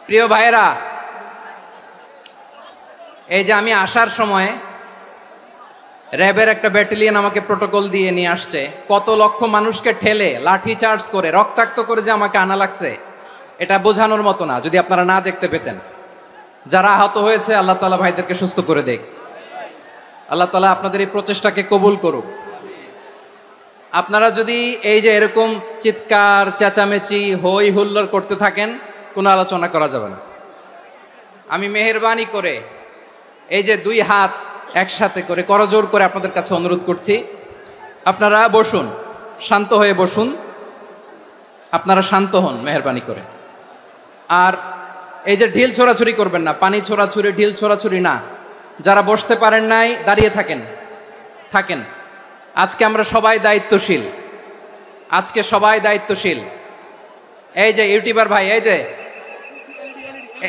প্রিয় ভাইরা, এই যে আমি আসার সময় র্যাবের একটা ব্যাটালিয়ন আমাকে প্রোটোকল দিয়ে নিয়ে আসছে, কত লক্ষ মানুষকে ঠেলে লাঠি চার্জ করে রক্তাক্ত করে যে আমাকে আনা লাগছে, এটা বোঝানোর মতো না। যদি আপনারা না দেখতে পেতেন, যারা আহত হয়েছে আল্লাহ তাআলা ভাইদেরকে সুস্থ করে দেখ। আল্লাহ তাআলা আপনাদের এই প্রচেষ্টাকে কবুল করুক। আপনারা যদি এই যে এরকম চিৎকার চেঁচামেচি হই হুল্লোড় করতে থাকেন, কোনো আলোচনা করা যাবে না। আমি মেহেরবানি করে এই যে দুই হাত একসাথে করে করজোর করে আপনাদের কাছে অনুরোধ করছি, আপনারা বসুন, শান্ত হয়ে বসুন। আপনারা শান্ত হন মেহেরবানি করে। আর এই যে ঢিল ছোড়াছুরি করবেন না, পানি ছোড়াছুরি ঢিল ছোড়াছুরি না। যারা বসতে পারেন নাই দাঁড়িয়ে থাকেন। আজকে আমরা সবাই দায়িত্বশীল, আজকে সবাই দায়িত্বশীল। এই যে ইউটিউবার ভাই, এই যে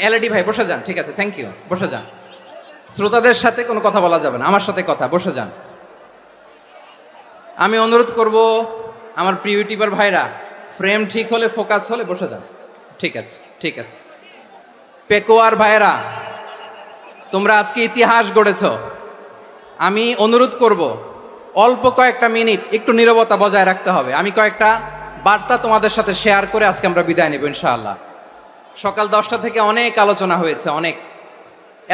এলইডি ভাই, বসে যান। ঠিক আছে, থ্যাংক ইউ, বসে যান। শ্রোতাদের সাথে কোনো কথা বলা যাবে না, আমার সাথে কথা, বসে যান। আমি অনুরোধ করব আমার প্রিয় ইউটিউবার ভাইরা, ফ্রেম ঠিক হলে ফোকাস হলে বসে যান। ঠিক আছে, ঠিক আছে। পেকুয়ার ভাইরা, তোমরা আজকে ইতিহাস গড়েছ। আমি অনুরোধ করব অল্প কয়েকটা মিনিট একটু নীরবতা বজায় রাখতে হবে। আমি কয়েকটা বার্তা তোমাদের সাথে শেয়ার করে আজকে আমরা বিদায় নেব ইনশাআল্লাহ। সকাল 10টা থেকে অনেক আলোচনা হয়েছে, অনেক,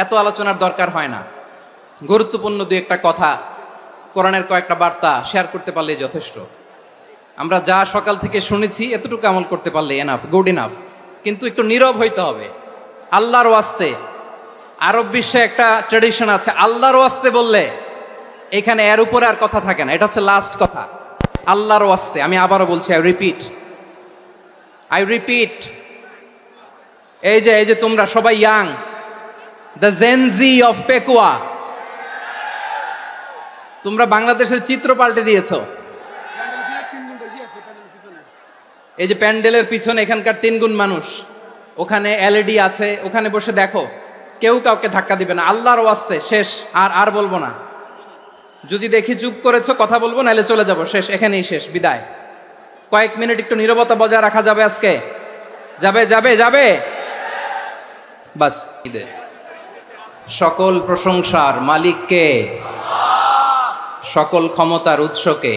এত আলোচনার দরকার হয় না। গুরুত্বপূর্ণ দুই একটা কথা, কোরআনের কয়েকটা বার্তা শেয়ার করতে পারলেই যথেষ্ট। আমরা যা সকাল থেকে শুনেছি এতটুকু আমল করতে পারলে এনাফ, গুড ইনাফ। কিন্তু একটু নীরব হইতে হবে আল্লাহর ওয়াস্তে। আরব বিশ্বে একটা ট্র্যাডিশন আছে, আল্লাহর ওয়াস্তে বললে এখানে এর উপরে আর কথা থাকে না, এটা হচ্ছে লাস্ট কথা। আল্লাহর ওয়াস্তে, আমি আবারও বলছি, আই রিপিট। এই যে তোমরা সবাই young, the Gen Z of Pekua, তোমরা বাংলাদেশের চিত্র পাল্টে দিয়েছ। এই যে প্যান্ডেলের পিছনে এখানকার 3 গুণ মানুষ, ওখানে এলইডি আছে, ওখানে বসে দেখো। কেউ কাউকে ধাক্কা দিবে না, আল্লাহর ওয়াস্তে। শেষ, আর বলবো না। যদি দেখি চুপ করেছো, কথা বলবো, নাহলে চলে যাবো। শেষ, এখানেই শেষ, বিদায়। কয়েক মিনিট একটু নীরবতা বজায় রাখা যাবে আজকে? যাবে বাস। সকল প্রশংসার মালিককে, সকল ক্ষমতার উৎসকে,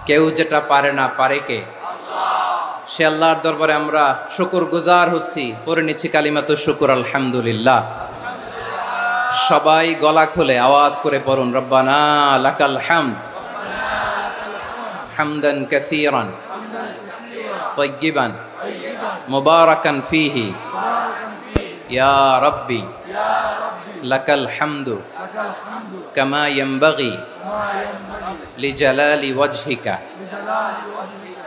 কেউ যেটা পারে না পারে কে? সে আল্লাহর দরবারে আমরা শুকরগুজার হচ্ছি। পড়ে নিচ্ছি কালিমাতু শুকর, আলহামদুলিল্লাহ। সবাই গলা খুলে আওয়াজ করে পড়ুন, রব্বানা লাকাল হামদ হামদান কাসীরান তাইয়্যিবান মুবারাকান ফীহি ইয়া রাব্বি লাকাল হামদু কামা ইয়ানবাগি লিজালালি ওয়াজহিকা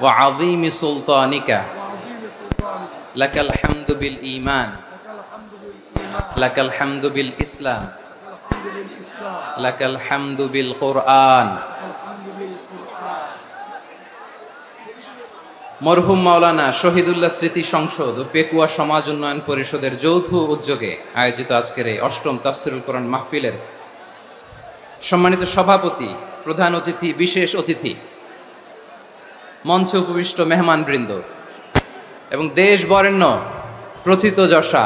ওয়া আযীমি সুলতানিকা লাকাল হামদু বিল ঈমান লাকাল হামদু বিল ইসলাম লাকাল হামদু বিল কুরআন। মরহুম মাওলানা শহীদুল্লাহ স্মৃতি সংসদ ও পেকুয়া সমাজ উন্নয়ন পরিষদের যৌথ উদ্যোগে আয়োজিত আজকের এই 8ম তাফসীরুল কোরআন মাহফিলের সম্মানিত সভাপতি, প্রধান অতিথি, বিশেষ অতিথি, মঞ্চে উপবিষ্ট মেহমানবৃন্দ এবং দেশ বরেণ্য প্রথিতযশা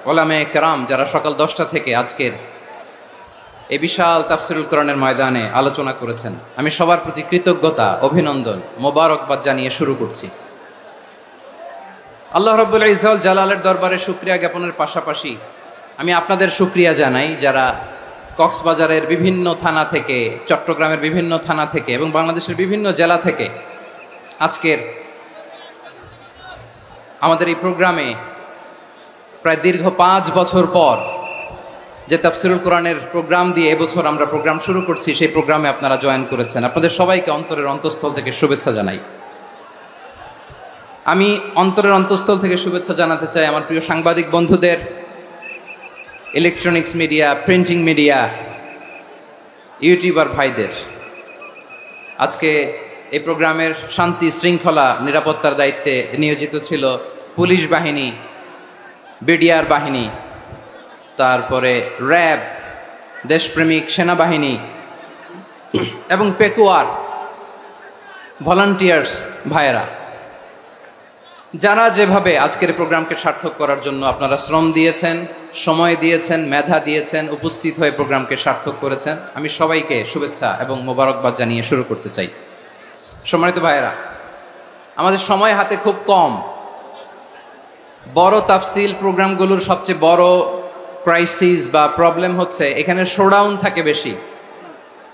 ওলামায়ে কেরাম, যারা সকাল 10টা থেকে আজকের এই বিশাল তাফসীরুল কোরআনের ময়দানে আলোচনা করেছেন, আমি সবার প্রতি কৃতজ্ঞতা, অভিনন্দন, মোবারকবাদ জানিয়ে শুরু করছি। আল্লাহ রাব্বুল ইজ্জত জালালের দরবারে শুকরিয়া জ্ঞাপনের পাশাপাশি আমি আপনাদের শুকরিয়া জানাই, যারা কক্সবাজারের বিভিন্ন থানা থেকে, চট্টগ্রামের বিভিন্ন থানা থেকে এবং বাংলাদেশের বিভিন্ন জেলা থেকে আজকের আমাদের এই প্রোগ্রামে প্রায় দীর্ঘ 5 বছর পর যে তাফসীরুল কোরআনের প্রোগ্রাম দিয়ে এবছর আমরা প্রোগ্রাম শুরু করছি, সেই প্রোগ্রামে আপনারা জয়েন করেছেন। আপনাদের সবাইকে অন্তরের অন্তঃস্থল থেকে শুভেচ্ছা জানাই। আমি অন্তরের অন্তঃস্থল থেকে শুভেচ্ছা জানাতে চাই আমার প্রিয় সাংবাদিক বন্ধুদের, electronics media, printing media, YouTuber ভাইদের। আজকে এই প্রোগ্রামের শান্তি শৃঙ্খলা নিরাপত্তার দায়িত্বে নিয়োজিত ছিল পুলিশ বাহিনী, বিডিআর বাহিনী, তারপরে র্যাব, দেশপ্রেমিক সেনাবাহিনী এবং পেকুয়ার ভলান্টিয়ার্স ভাইয়েরা। যারা যেভাবে আজকের প্রোগ্রামকে সার্থক করার জন্য আপনারা শ্রম দিয়েছেন, সময় দিয়েছেন, মেধা দিয়েছেন, উপস্থিত হয়ে প্রোগ্রামকে সার্থক করেছেন, আমি সবাইকে শুভেচ্ছা এবং মোবারকবাদ জানিয়ে শুরু করতে চাই। সম্মানিত ভাইয়েরা, আমাদের সময় হাতে খুব কম। বড় তাফসিল প্রোগ্রামগুলোর সবচেয়ে বড় ক্রাইসিস বা প্রবলেম হচ্ছে এখানে শোডাউন থাকে বেশি,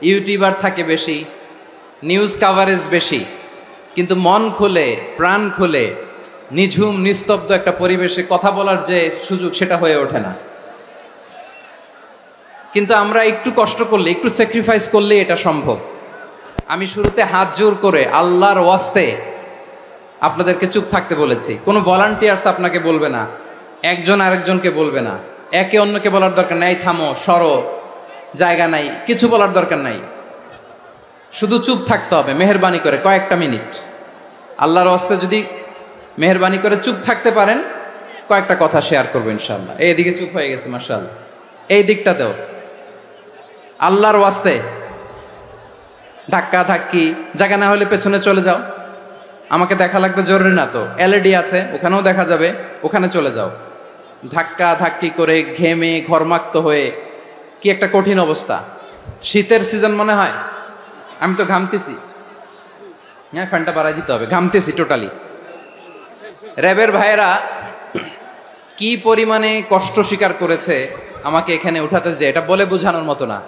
ইউটিউবার থাকে বেশি, নিউজ কাভারেজ বেশি, কিন্তু মন খুলে প্রাণ খুলে নিঝুম নিস্তব্ধ একটা পরিবেশে কথা বলার যে সুযোগ সেটা হয়ে ওঠে না। কিন্তু আমরা একটু কষ্ট করলে, একটু স্যাক্রিফাইস করলে এটা সম্ভব। আমি শুরুতে হাত জোর করে আল্লাহর ওয়াস্তে আপনাদেরকে চুপ থাকতে বলেছি। কোনো ভলান্টিয়ার্স আপনাকে বলবে না, একজন আরেকজনকে বলবে না, একে অন্যকে বলার দরকার নাই, থামো সরো, জায়গা নাই, কিছু বলার দরকার নাই। শুধু চুপ থাকতে হবে মেহেরবানি করে কয়েকটা মিনিট। আল্লাহর ওয়াস্তে যদি মেহেরবানি করে চুপ থাকতে পারেন, কয়েকটা কথা শেয়ার করবো ইনশাআল্লাহ। এইদিকে চুপ হয়ে গেছে মাশাআল্লাহ, এই দিকটাতেও আল্লাহর ওয়াস্তে ধাক্কা ধাক্কি জায়গা না হলে পেছনে চলে যাও। আমাকে দেখা লাগবে জরুরি না তো, এলইডি আছে ওখানেও দেখা যাবে, ওখানে চলে যাও। ধাক্কা ধাক্কি করে ঘেমে ঘরমাক্ত হয়ে কি একটা কঠিন অবস্থা। শীতের সিজন মনে হয়, আমি তো ঘামতেছি। হ্যাঁ, ফ্যানটা বাড়াই দিতে হবে, ঘামতেছি টোটালি। র্যাবের ভাইয়েরা কি পরিমাণে কষ্ট স্বীকার করেছে আমাকে এখানে উঠাতে, যে এটা বলে বোঝানোর মতো না।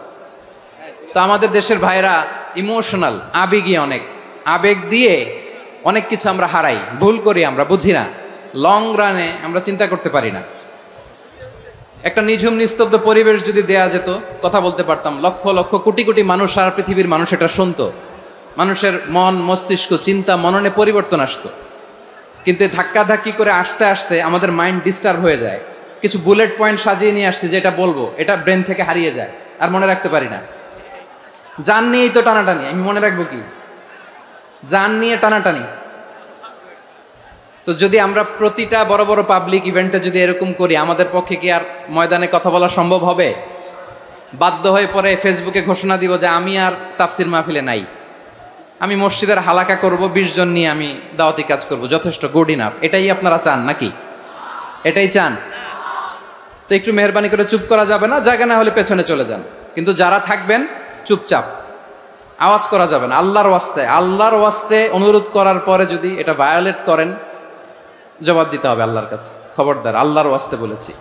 তো আমাদের দেশের ভাইয়েরা ইমোশনাল, আবেগী অনেক, আবেগ দিয়ে অনেক কিছু আমরা হারাই, ভুল করি, আমরা বুঝি না, লং রানে আমরা চিন্তা করতে পারি না। একটা নিঝুম নিস্তব্ধ পরিবেশ যদি দেয়া যেত, কথা বলতে পারতাম, লক্ষ লক্ষ কোটি কোটি মানুষ, সারা পৃথিবীর মানুষ এটা শুনতো, মানুষের মন মস্তিষ্ক চিন্তা মননে পরিবর্তন আসতো। কিন্তু ধাক্কা ধাক্কি করে আসতে আসতে আমাদের মাইন্ড ডিস্টার্ব হয়ে যায়। কিছু বুলেট পয়েন্ট সাজিয়ে নিয়ে আসছে, যেটা বলবো এটা ব্রেন থেকে হারিয়ে যায়, আর মনে রাখতে পারি না। জান নিয়েই তো টানাটানি, আমি মনে রাখবো কি? জান নিয়ে টানাটানি। তো যদি আমরা প্রতিটা বড় বড় পাবলিক ইভেন্টে যদি এরকম করি, আমাদের পক্ষে কি আর ময়দানে কথা বলা সম্ভব হবে? বাধ্য হয়ে পরে ফেসবুকে ঘোষণা দিব যে আমি আর তাফসির মাহফিলে নাই, আমি মসজিদের হালাকা করব, 20 জন নিয়ে আমি দাওয়াতি কাজ করব, যথেষ্ট, গুড ইনাফ। এটাই আপনারা চান নাকি? এটাই চান? তো একটু মেহরবানি করে চুপ করা যাবে না, জায়গা না হলে পেছনে চলে যান। কিন্তু যারা থাকবেন চুপচাপ, আওয়াজ করা যাবে না। আল্লাহর ওয়াস্তে, আল্লাহর ওয়াস্তে অনুরোধ করার পরে যদি এটা ভায়োলেট করেন, জবাব দিতে হবে আল্লাহর কাছে। খবরদার, আল্লাহর ওয়াস্তে বলেছি,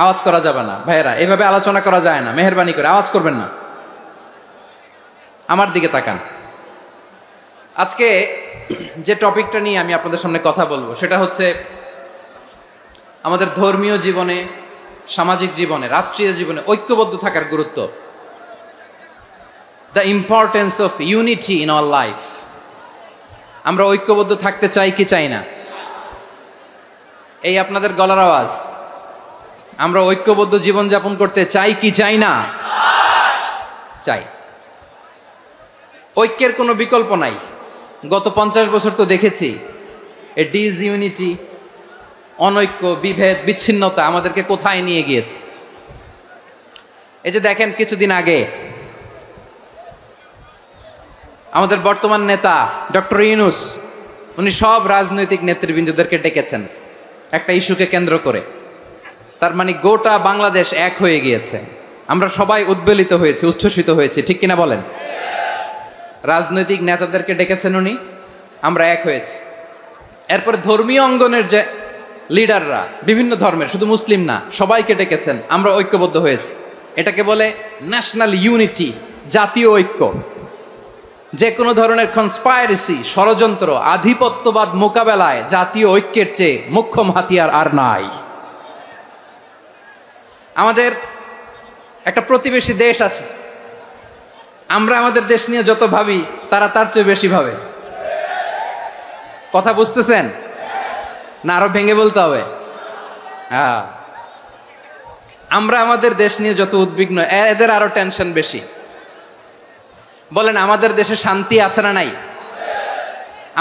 আওয়াজ করা যাবে না। ভাইয়েরা, এভাবে আলোচনা করা যায় না, মেহরবানি করে আওয়াজ করবেন না। আমার দিকে তাকান। আজকে যে টপিকটা নিয়ে আমি আপনাদের সামনে কথা বলবো সেটা হচ্ছে আমাদের ধর্মীয় জীবনে, সামাজিক জীবনে, রাষ্ট্রীয় জীবনে ঐক্যবদ্ধ থাকার গুরুত্ব। The importance of unity in our life. আমরা ঐক্যবদ্ধ থাকতে চাই কি চাই না? এই আপনাদের গলার আওয়াজ। আমরা ঐক্যবদ্ধ জীবনযাপন করতে চাই কি চাই না? চাই। ঐক্যের কোনো বিকল্প নাই। গত 50 বছর তো দেখেছি এ ডিসইউনিটি, অনৈক্য, বিভেদ, বিচ্ছিন্নতা আমাদেরকে কোথায় নিয়ে গিয়েছে। এই যে দেখেন, কিছুদিন আগে আমাদের বর্তমান নেতা ডক্টর ইউনূস, উনি সব রাজনৈতিক নেতৃবৃন্দদেরকে ডেকেছেন একটা ইস্যুকে কেন্দ্র করে। তার মানে গোটা বাংলাদেশ এক হয়ে গিয়েছে। আমরা সবাই উদ্বেলিত হয়েছি, উচ্ছ্বসিত হয়েছি, ঠিক কিনা বলেন? রাজনৈতিক নেতাদেরকে ডেকেছেন উনি, আমরা এক হয়েছি। এরপরে ধর্মীয় অঙ্গনের যে লিডাররা, বিভিন্ন ধর্মের, শুধু মুসলিম না, সবাইকে ডেকেছেন, আমরা ঐক্যবদ্ধ হয়েছি। এটাকে বলে ন্যাশনাল ইউনিটি, জাতীয় ঐক্য। যে কোনো ধরনের কনস্পাইরেসি, ষড়যন্ত্র, আধিপত্যবাদ মোকাবেলায় জাতীয় ঐক্যের চেয়ে মোক্ষম হাতিয়ার আর নাই। আমাদের একটা প্রতিবেশী দেশ আছে, আমরা আমাদের দেশ নিয়ে যত ভাবি তারা তার চেয়ে বেশি ভাবে। কথা বুঝতেছেন না? আরো ভেঙে বলতে হবে। হ্যাঁ, আমরা আমাদের দেশ নিয়ে যত উদ্বিগ্ন, এদের আরো টেনশন বেশি। বলেন, আমাদের দেশে শান্তি আছে না নাই?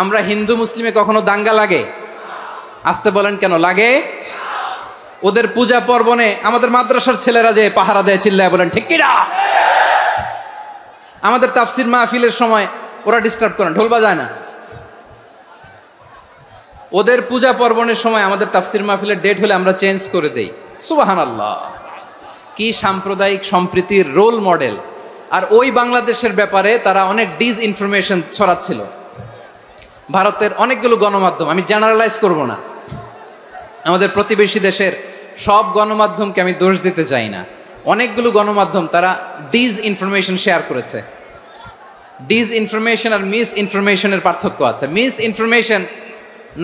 আমরা হিন্দু মুসলিমে কখনো দাঙ্গা লাগে? আসতে বলেন, কেন লাগে? ওদের পূজা পার্বণে আমাদের মাদ্রাসার ছেলেরা যে পাহারা দেয়, চিল্লায় বলেন ঠিক কিনা? আমাদের তাফসির মাহফিলের সময় ওরা ডিস্টার্ব করেন, ঢোল বাজায় না। ওদের পূজা পার্বণের সময় আমাদের তাফসির মাহফিলের ডেট হলে আমরা চেঞ্জ করে দেই। সুবহানাল্লাহ, কি সাম্প্রদায়িক সম্প্রীতির রোল মডেল। আর ওই বাংলাদেশের ব্যাপারে তারা অনেক ডিসইনফরমেশন ছড়াচ্ছিল। ভারতের অনেকগুলো গণমাধ্যম, আমি জেনারেলাইজ করব না, আমাদের প্রতিবেশী দেশের সব গণমাধ্যমকে আমি দোষ দিতে চাই না, অনেকগুলো গণমাধ্যম তারা ডিসইনফরমেশন শেয়ার করেছে। ডিসইনফরমেশন আর মিস ইনফরমেশনের পার্থক্য আছে। মিস ইনফরমেশন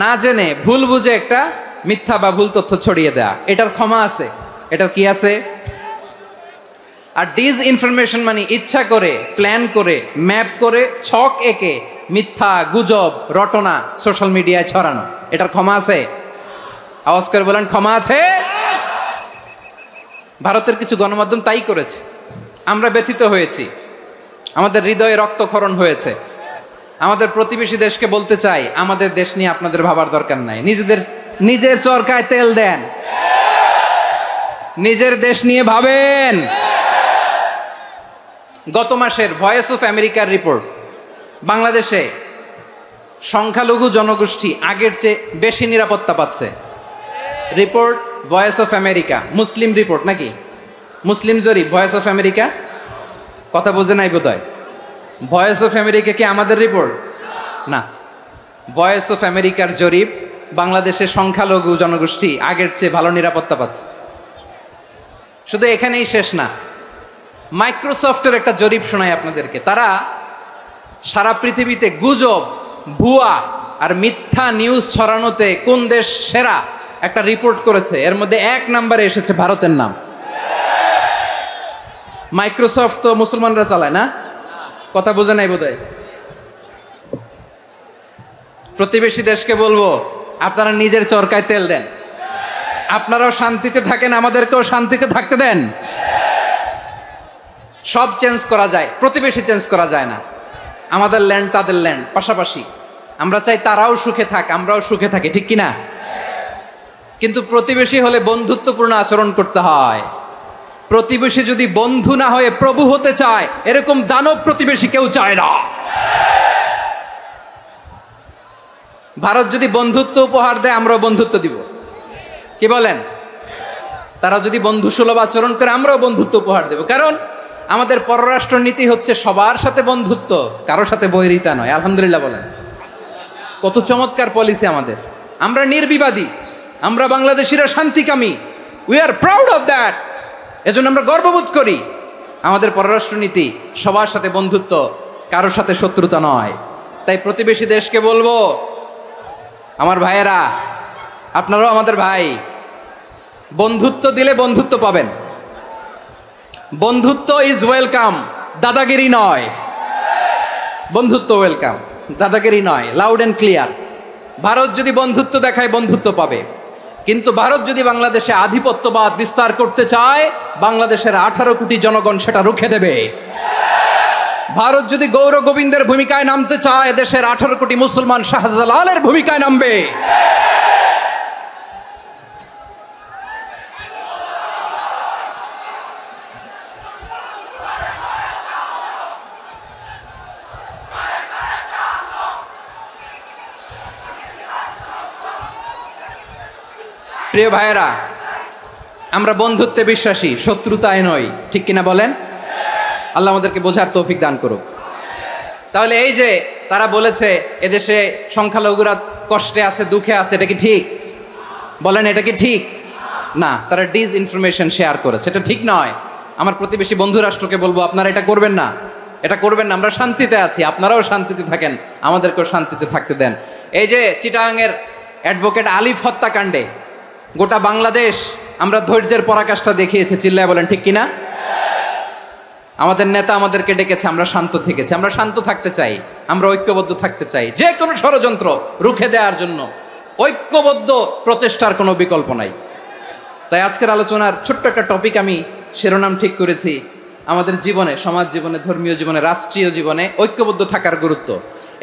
না জেনে ভুল বুঝে একটা মিথ্যা বা ভুল তথ্য ছড়িয়ে দেয়া, এটার ক্ষমা আছে, এটার কি আছে। আর ডিসইনফরমেশন মানে ইচ্ছা করে, প্ল্যান করে, ম্যাপ করে, ছক এঁকে মিথ্যা, গুজব, রটনা সোশ্যাল মিডিয়ায় ছড়ানো, এটার ক্ষমা আছে? আওয়াজ করে বলেন, ক্ষমা আছে? ভারতের কিছু গণমাধ্যম তাই করেছে। আমরা ব্যথিত হয়েছি, আমাদের হৃদয়ে রক্তক্ষরণ হয়েছে। আমাদের প্রতিবেশী দেশকে বলতে চাই, আমাদের দেশ নিয়ে আপনাদের ভাবার দরকার নাই, নিজের চরকায় তেল দেন, নিজের দেশ নিয়ে ভাবেন। গত মাসের ভয়েস অফ আমেরিকার রিপোর্ট, বাংলাদেশে সংখ্যালঘু জনগোষ্ঠী আগের চেয়ে বেশি নিরাপত্তা পাচ্ছে। Report voice of America, Muslim report নাকি? মুসলিম জরিপ, ভয়েস অফ আমেরিকা। কথা বোঝে নাই বোধহয়। ভয়েস অফ আমেরিকা কি আমাদের রিপোর্ট? না, ভয়েস অফ আমেরিকার জরিপ, বাংলাদেশের সংখ্যালঘু জনগোষ্ঠী আগের চেয়ে ভালো নিরাপত্তা পাচ্ছে। শুধু এখানেই শেষ না, মাইক্রোসফটের একটা জরিপ শোনায় আপনাদেরকে। তারা সারা পৃথিবীতে গুজব, ভুয়া আর মিথ্যা নিউজ ছড়ানোতে কোন দেশ সেরা একটা রিপোর্ট করেছে। এর মধ্যে 1 নম্বরে এসেছে ভারতের নাম। মাইক্রোসফট তো মুসলমানরা চালায় না? কথা বোঝে নাই বোধহয়। প্রতিবেশী দেশকে বলবো, আপনারা নিজের চরকায় তেল দেন, আপনারাও শান্তিতে থাকেন, আমাদেরকেও শান্তিতে থাকতে দেন। সব চেঞ্জ করা যায়, প্রতিবেশী চেঞ্জ করা যায় না। আমাদের ল্যান্ড তাদের ল্যান্ড, পাশাপাশি। আমরা চাই তারাও সুখে থাক, আমরাও সুখে থাকি, ঠিক কিনা? কিন্তু প্রতিবেশী হলে বন্ধুত্বপূর্ণ আচরণ করতে হয়। প্রতিবেশী যদি বন্ধু না হয়ে প্রভু হতে চায়, এরকম দানব প্রতিবেশী কেউ চায় না। ভারত যদি বন্ধুত্ব উপহার দেয়, আমরাও বন্ধুত্ব দিব, কি বলেন? তারা যদি বন্ধু সুলভ আচরণ করে, আমরাও বন্ধুত্ব উপহার দেব। কারণ আমাদের পররাষ্ট্র নীতি হচ্ছে সবার সাথে বন্ধুত্ব, কারোর সাথে বৈরিতা নয়। আলহামদুলিল্লাহ বলেন, কত চমৎকার পলিসি আমাদের। আমরা নির্বিবাদী, আমরা বাংলাদেশিরা শান্তিকামী, we are proud of that. এজন্য আমরা গর্ববোধ করি। আমাদের পররাষ্ট্র নীতি সবার সাথে বন্ধুত্ব, কারোর সাথে শত্রুতা নয়। তাই প্রতিবেশী দেশকে বলবো, আমার ভাইয়েরা, আপনারাও আমাদের ভাই, বন্ধুত্ব দিলে বন্ধুত্ব পাবেন। বন্ধুত্ব ইজ ওয়েলকাম, দাদাগিরি নয়। বন্ধুত্ব ওয়েলকাম, দাদাগিরি নয়, লাউড অ্যান্ড ক্লিয়ার। ভারত যদি বন্ধুত্ব দেখায়, বন্ধুত্ব পাবে। কিন্তু ভারত যদি বাংলাদেশে আধিপত্যবাদ বিস্তার করতে চায়, বাংলাদেশের 18 কোটি জনগণ সেটা রুখে দেবে। ভারত যদি গৌর গোবিন্দের ভূমিকায় নামতে চায়, দেশের 18 কোটি মুসলমান শাহজালালের ভূমিকায় নামবে। প্রিয় ভাইয়েরা, আমরা বন্ধুত্বে বিশ্বাসী, শত্রুতায় নই, ঠিক কিনা বলেন? আল্লাহ আমাদেরকে বোঝার তৌফিক দান করুক। তাহলে এই যে তারা বলেছে এদেশে সংখ্যালঘুরা কষ্টে আছে, দুঃখে আছে, এটা কি ঠিক? বলেন, এটা কি ঠিক? না, তারা ডিসইনফরমেশন শেয়ার করেছে, এটা ঠিক নয়। আমার প্রতিবেশী বন্ধু রাষ্ট্রকে বলবো, আপনারা এটা করবেন না, এটা করবেন না। আমরা শান্তিতে আছি, আপনারাও শান্তিতে থাকেন, আমাদেরকেও শান্তিতে থাকতে দেন। এই যে চিটাগাংয়ের অ্যাডভোকেট আলিফ হত্যাকাণ্ডে গোটা বাংলাদেশ আমরা ধৈর্যের পরাকাষ্ঠা দেখিয়েছে, চিল্লায় বলেন ঠিক কিনা? আমাদের নেতা আমাদেরকে ডেকেছে, আমরা শান্ত থেকেছি। আমরা শান্ত থাকতে চাই, আমরা ঐক্যবদ্ধ থাকতে চাই। যে কোনো ষড়যন্ত্র রুখে দেওয়ার জন্য ঐক্যবদ্ধ প্রচেষ্টার কোনো বিকল্প নাই। তাই আজকের আলোচনার ছোট্ট একটা টপিক আমি শিরোনাম ঠিক করেছি, আমাদের জীবনে, সমাজ জীবনে, ধর্মীয় জীবনে, রাষ্ট্রীয় জীবনে ঐক্যবদ্ধ থাকার গুরুত্ব।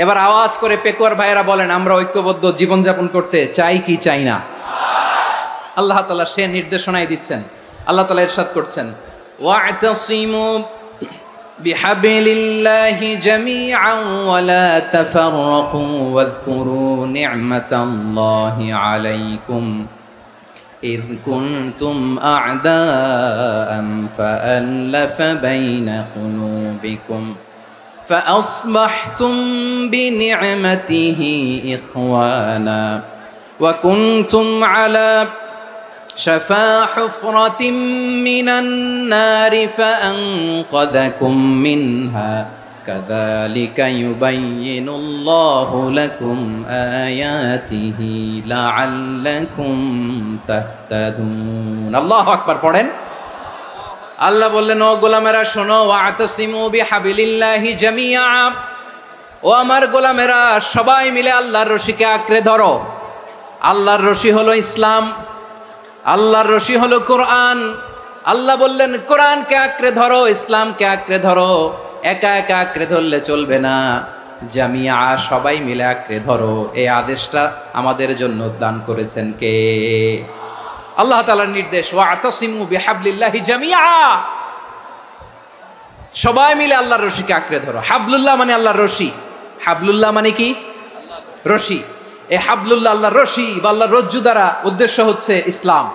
এবার আওয়াজ করে পেকুয়ার ভাইয়েরা বলেন, আমরা ঐক্যবদ্ধ জীবনযাপন করতে চাই কি চাই না? আল্লাহ তাআলা সে নির্দেশনাই দিচ্ছেন। আল্লাহ তাআলা ইরশাদ করছেন, ওয়া'তাসিমু বিহাবিলিল্লাহি জামিআন ওয়া লা তাফাররাকু ওয়াযকুরু নি'মাতাল্লাহি আলাইকুম إذ كنتم أعداء فألف بين قلوبكم فأصبحتم بنعمته إخوانا وكنتم على شفا حفرة من النار فأنقذكم منها كذلك يبين الله لكم آياته لعلكم تهتدون الله أكبر পড়েন আল্লাহ বললেন ও গোলামেরা শোনো ওয়াতাসিমু বিহাবিলিল্লাহি জামিআ ও আমার গোলামেরা সবাই মিলে আল্লাহর রশিকে আঁকড়ে ধরো আল্লাহর রশি হলো ইসলাম আল্লাহর রশি হলো কোরআন আল্লাহ বললেন কোরআনকে আঁকড়ে ধরো ইসলামকে আঁকড়ে ধরো একা একা আঁকড়ে ধরলে চলবে না জামিয়া সবাই মিলে আঁকড়ে ধরো এই আদেশটা আমাদের জন্য দান করেছেন কে আল্লাহ তাআলার নির্দেশ ওয়াতাসিমু বিহাবলিল্লাহি জামিআ সবাই মিলে আল্লাহর রশিকে আঁকড়ে ধরো হাবলুল্লাহ মানে আল্লাহর রশি হাবলুল্লাহ মানে কি রশি এই হাবলুল্লাহ আল্লাহর রশি বা আল্লাহর রজ্জু দ্বারা উদ্দেশ্য হচ্ছে ইসলাম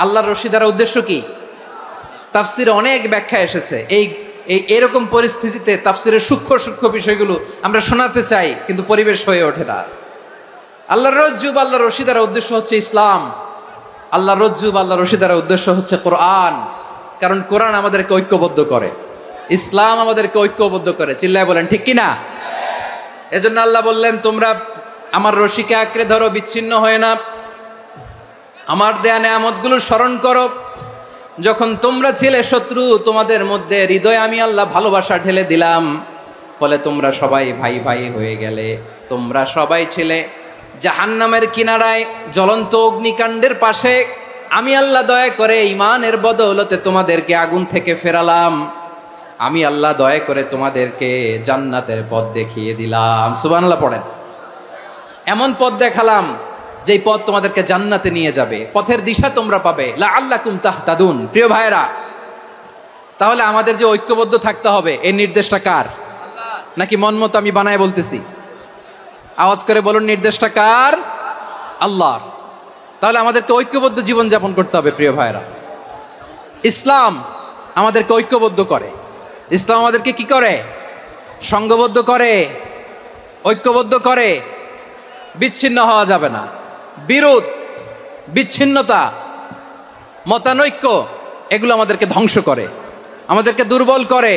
আল্লাহর রশি দ্বারা উদ্দেশ্য কি তাফসিরে অনেক ব্যাখ্যা এসেছে এই এরকম পরিস্থিতিতে তাফসিরের সূক্ষ্ম সূক্ষ্ম বিষয়গুলো আমরা শোনাতে চাই কিন্তু পরিবেশ হয়ে ওঠে না আল্লাহর রজ্জু বা আল্লাহর রশি দ্বারা উদ্দেশ্য হচ্ছে ইসলাম আল্লাহর রজ্জু বা আল্লাহর রশি দ্বারা উদ্দেশ্য হচ্ছে কোরআন কারণ কোরআন আমাদেরকে ঐক্যবদ্ধ করে ইসলাম আমাদেরকে ঐক্যবদ্ধ করে চিল্লায় বলেন ঠিক কি না এজন্য আল্লাহ বললেন তোমরা আমার রশিকে আঁকড়ে ধরো বিচ্ছিন্ন হয় না আমার দেয়া নেয়ামতগুলো স্মরণ করো যখন তোমরা ছিলে শত্রু তোমাদের মধ্যে হৃদয়ে আমি আল্লাহ ভালোবাসা ঢেলে দিলাম ফলে তোমরা সবাই ভাই ভাই হয়ে গেলে তোমরা সবাই ছিলে জাহান্নামের কিনারায় জ্বলন্ত অগ্নিকাণ্ডের পাশে আমি আল্লাহ দয়া করে ঈমানের বদৌলতে তোমাদেরকে আগুন থেকে ফেরালাম আমি আল্লাহ দয়া করে তোমাদেরকে জান্নাতের পথ দেখিয়ে দিলাম সুবহানাল্লাহ পড়েন এমন পথ দেখালাম যেই পথ তোমাদেরকে জান্নাতে নিয়ে যাবে পথের দিশা তোমরা পাবে লাআল্লাকুম তাহতাদুন প্রিয় ভাইরা তাহলে আমাদের যে ঐক্যবদ্ধ থাকতে হবে এই নির্দেশটা কার নাকি মন মতো আমি বানায় বলতেছি আওয়াজ করে বলুন নির্দেশটা কার আল্লাহর তাহলে আমাদেরকে ঐক্যবদ্ধ জীবন যাপন করতে হবে প্রিয় ভাইরা ইসলাম আমাদেরকে ঐক্যবদ্ধ করে ইসলাম আমাদেরকে কি করে সংঘবদ্ধ করে ঐক্যবদ্ধ করে বিচ্ছিন্ন হওয়া যাবে না বিরোধ বিচ্ছিন্নতা মতানৈক্য এগুলো আমাদেরকে ধ্বংস করে আমাদেরকে দুর্বল করে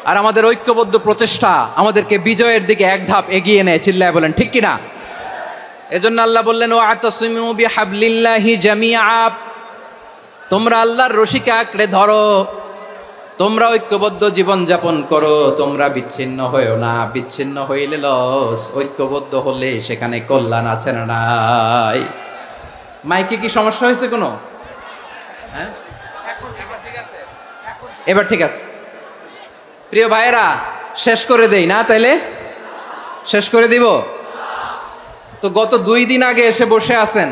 আর আমাদের ঐক্যবদ্ধ প্রচেষ্টা আমাদেরকে বিজয়ের দিকে এক ধাপ এগিয়ে নেয় চিল্লায় বলেন ঠিক কিনা এজন্য আল্লাহ বললেন ওয়াতাসিমু বিহাবলিল্লাহি জামিআ তোমরা আল্লাহর রশিকে আঁকড়ে ধরো তোমরা ঐক্যবদ্ধ জীবন যাপন করো তোমরা বিচ্ছিন্ন হয়েও না বিচ্ছিন্ন হইলে লস ঐক্যবদ্ধ হলে সেখানে কল্যাণ আছে না নাই মাইকে কি সমস্যা হয়েছে কোনো হ্যাঁ এবার ঠিক আছে প্রিয় ভাইয়েরা শেষ করে দেই না তাইলে শেষ করে দিব তো গত 2 দিন আগে এসে বসে আছেন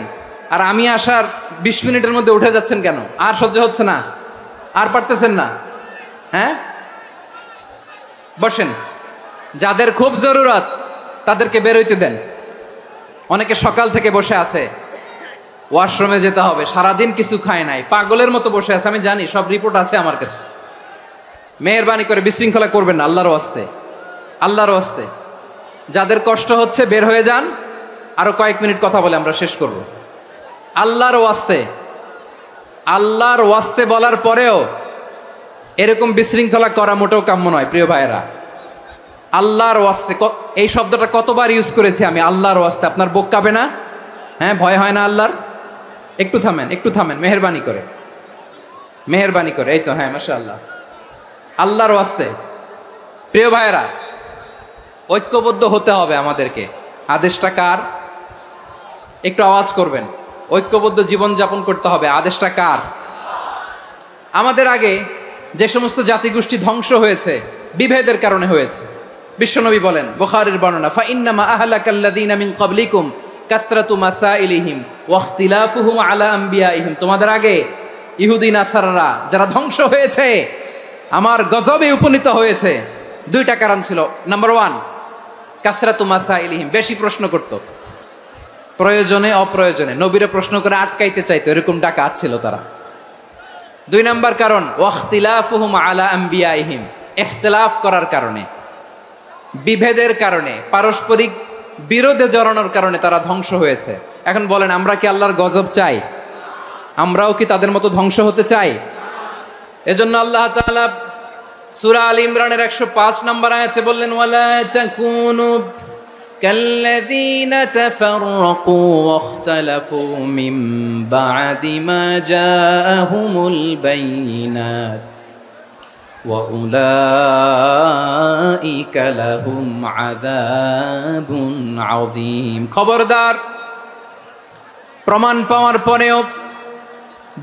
আর আমি আসার 20 মিনিটের মধ্যে উঠে যাচ্ছেন কেন আর সহ্য হচ্ছে না আর পারতেছেন না হ্যাঁ বসেন যাদের খুব জরুরত তাদেরকে বের হইতে দেন অনেকে সকাল থেকে বসে আছে ওয়াশরুমে যেতে হবে সারাদিন কিছু খায় নাই পাগলের মতো বসে আছে আমি জানি সব রিপোর্ট আছে আমার কাছে মেহেরবানি করে বিশৃঙ্খলা করবেন না আল্লাহর ওয়াস্তে আল্লাহর ওয়াস্তে যাদের কষ্ট হচ্ছে বের হয়ে যান আরো কয়েক মিনিট কথা বলে আমরা শেষ করব আল্লাহর ওয়াস্তে বলার পরেও এরকম বিশৃঙ্খলা করা মোটেও কাম্য নয় প্রিয় ভাইয়েরা আল্লাহর ওয়াস্তে এই শব্দটা কতবার ইউজ করেছি আমি আল্লাহর ওয়াস্তে আপনার বুক কাঁপে না হ্যাঁ ভয় হয় না আল্লাহর একটু থামেন মেহেরবানি করে এই তো হ্যাঁ মাশাআল্লাহ আল্লাহর ওয়াস্তে প্রিয় ভাইয়েরা ঐক্যবদ্ধ হতে হবে আমাদেরকে আদেশটা কার একটু আওয়াজ করবেন ঐক্যবদ্ধ জীবন যাপন করতে হবে আদেশটা কার আমাদের আগে যে সমস্ত জাতিগোষ্ঠী ধ্বংস হয়েছে বিভেদের কারণে হয়েছে বিশ্বনবী বলেন বুখারীর বর্ণনা ফা ইন্নামা আহলাকাল্লাযীনা মিন ক্বাবলিকুম কাসরাতু মাসাইলিহিম ওয়া ইখতিলাফুহুম আলা আমবিয়াইহিম তোমাদের আগে ইহুদি নাসারারা যারা ধ্বংস হয়েছে, আমার গজবে উপনীত হয়েছে, দুইটা কারণ ছিল। নাম্বার 1, কাসরাতু মাসাইলিহিম, বেশি প্রশ্ন করত, প্রয়োজনে অপ্রয়োজনে নবীরে প্রশ্ন করে আটকাইতে চাইতো, এরকম ডাকাত ছিল তারা। 2 নাম্বার কারণ ওয়াখতিলাফুহুম আলা আম্বিয়াইহিম, ইখতিলাফ করার কারণে, বিভেদের কারণে, পারস্পরিক বিরোধে জড়ানোর কারণে তারা ধ্বংস হয়েছে। এখন বলেন, আমরা কি আল্লাহর গজব চাই? আমরাও কি তাদের মতো ধ্বংস হতে চাই? এজন্য আল্লাহ তাআলা সূরা আল ইমরানের 105 নম্বর আয়াতে বললেন, ওয়ালা তাকুনু কাল্লাযীনা তাফাররাকু ওয়াখতালাফু মিন বা'দি মা জাআহুমুল বাইয়িনাত ওয়া উলাইকা লাহুম আযাবুন আযীম। খবরদার, প্রমাণ পাওয়ার পরেও,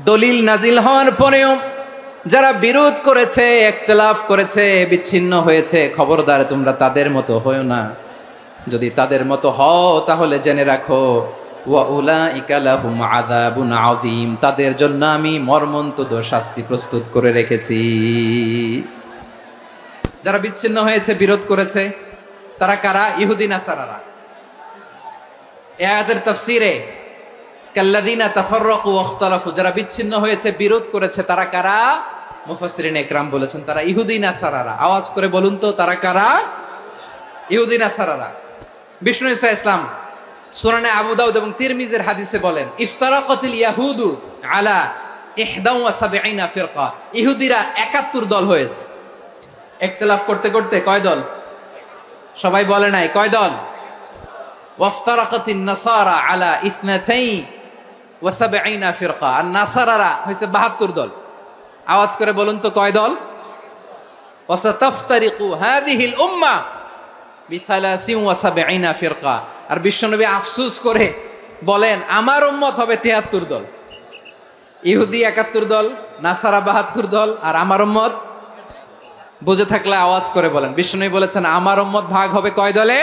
দলিল নাজিল হওয়ার পরেও যারা বিরোধ করেছে, ইখতিলাফ করেছে, বিচ্ছিন্ন হয়েছে, খবরদার তোমরা তাদের মতো হয়ো না। যদি তাদের মতো হও তাহলে জেনে রাখো, ওয়া উলাইকা লাহুম আযাবুন আযীম, তাদের জন্য আমি মর্মন্তুদ শাস্তি প্রস্তুত করে রেখেছি। যারা বিচ্ছিন্ন হয়েছে, বিরোধ করেছে, তারা কারা? ইহুদি নাসারারা। এই আয়াতের তাফসীরে কাল্লাযীনা তাফাররাকু ওয়াখতালাফু, যারা বিচ্ছিন্ন হয়েছে, বিরোধ করেছে, তারা কারা? মুফাসসিরিন ইকরাম বলেছেন তারা ইহুদি নাসারারা। আওয়াজ করে বলুন তো, তারা কারা? ইহুদি নাসারারা। বিষ্ণু ঈসা ইসলাম সুনানে আবু দাউদ এবং তিরমিজির হাদিসে বলেন, ইফতারাকাতিল ইয়াহুদু আলা 71 ফিরকা, ইহুদিরা 71 দল হয়েছে। ইখতিলাফ করতে করতে কয় দল? সবাই বলে নাই, কয় দল? ওয়াফতারাকাতিন নাসারা আলা 72 ফিরকা, আর নাসারারা হইছে 72 দল। আওয়াজ করে বলুন তো, কয় দল? ওয়াসাতাফতারিকু হাযিহিল উম্মাহ বি73 ফিরকা। আর বিশ্বনবী আফসোস করে বলেন, আমার উম্মত হবে 73 দল। ইহুদি 71 দল, নাসারা 72 দল, আর আমার উম্মত, বুঝে থাকলে আওয়াজ করে বলেন। বিশ্বনবী বলেছেন, আমার উম্মত ভাগ হবে কয় দলে?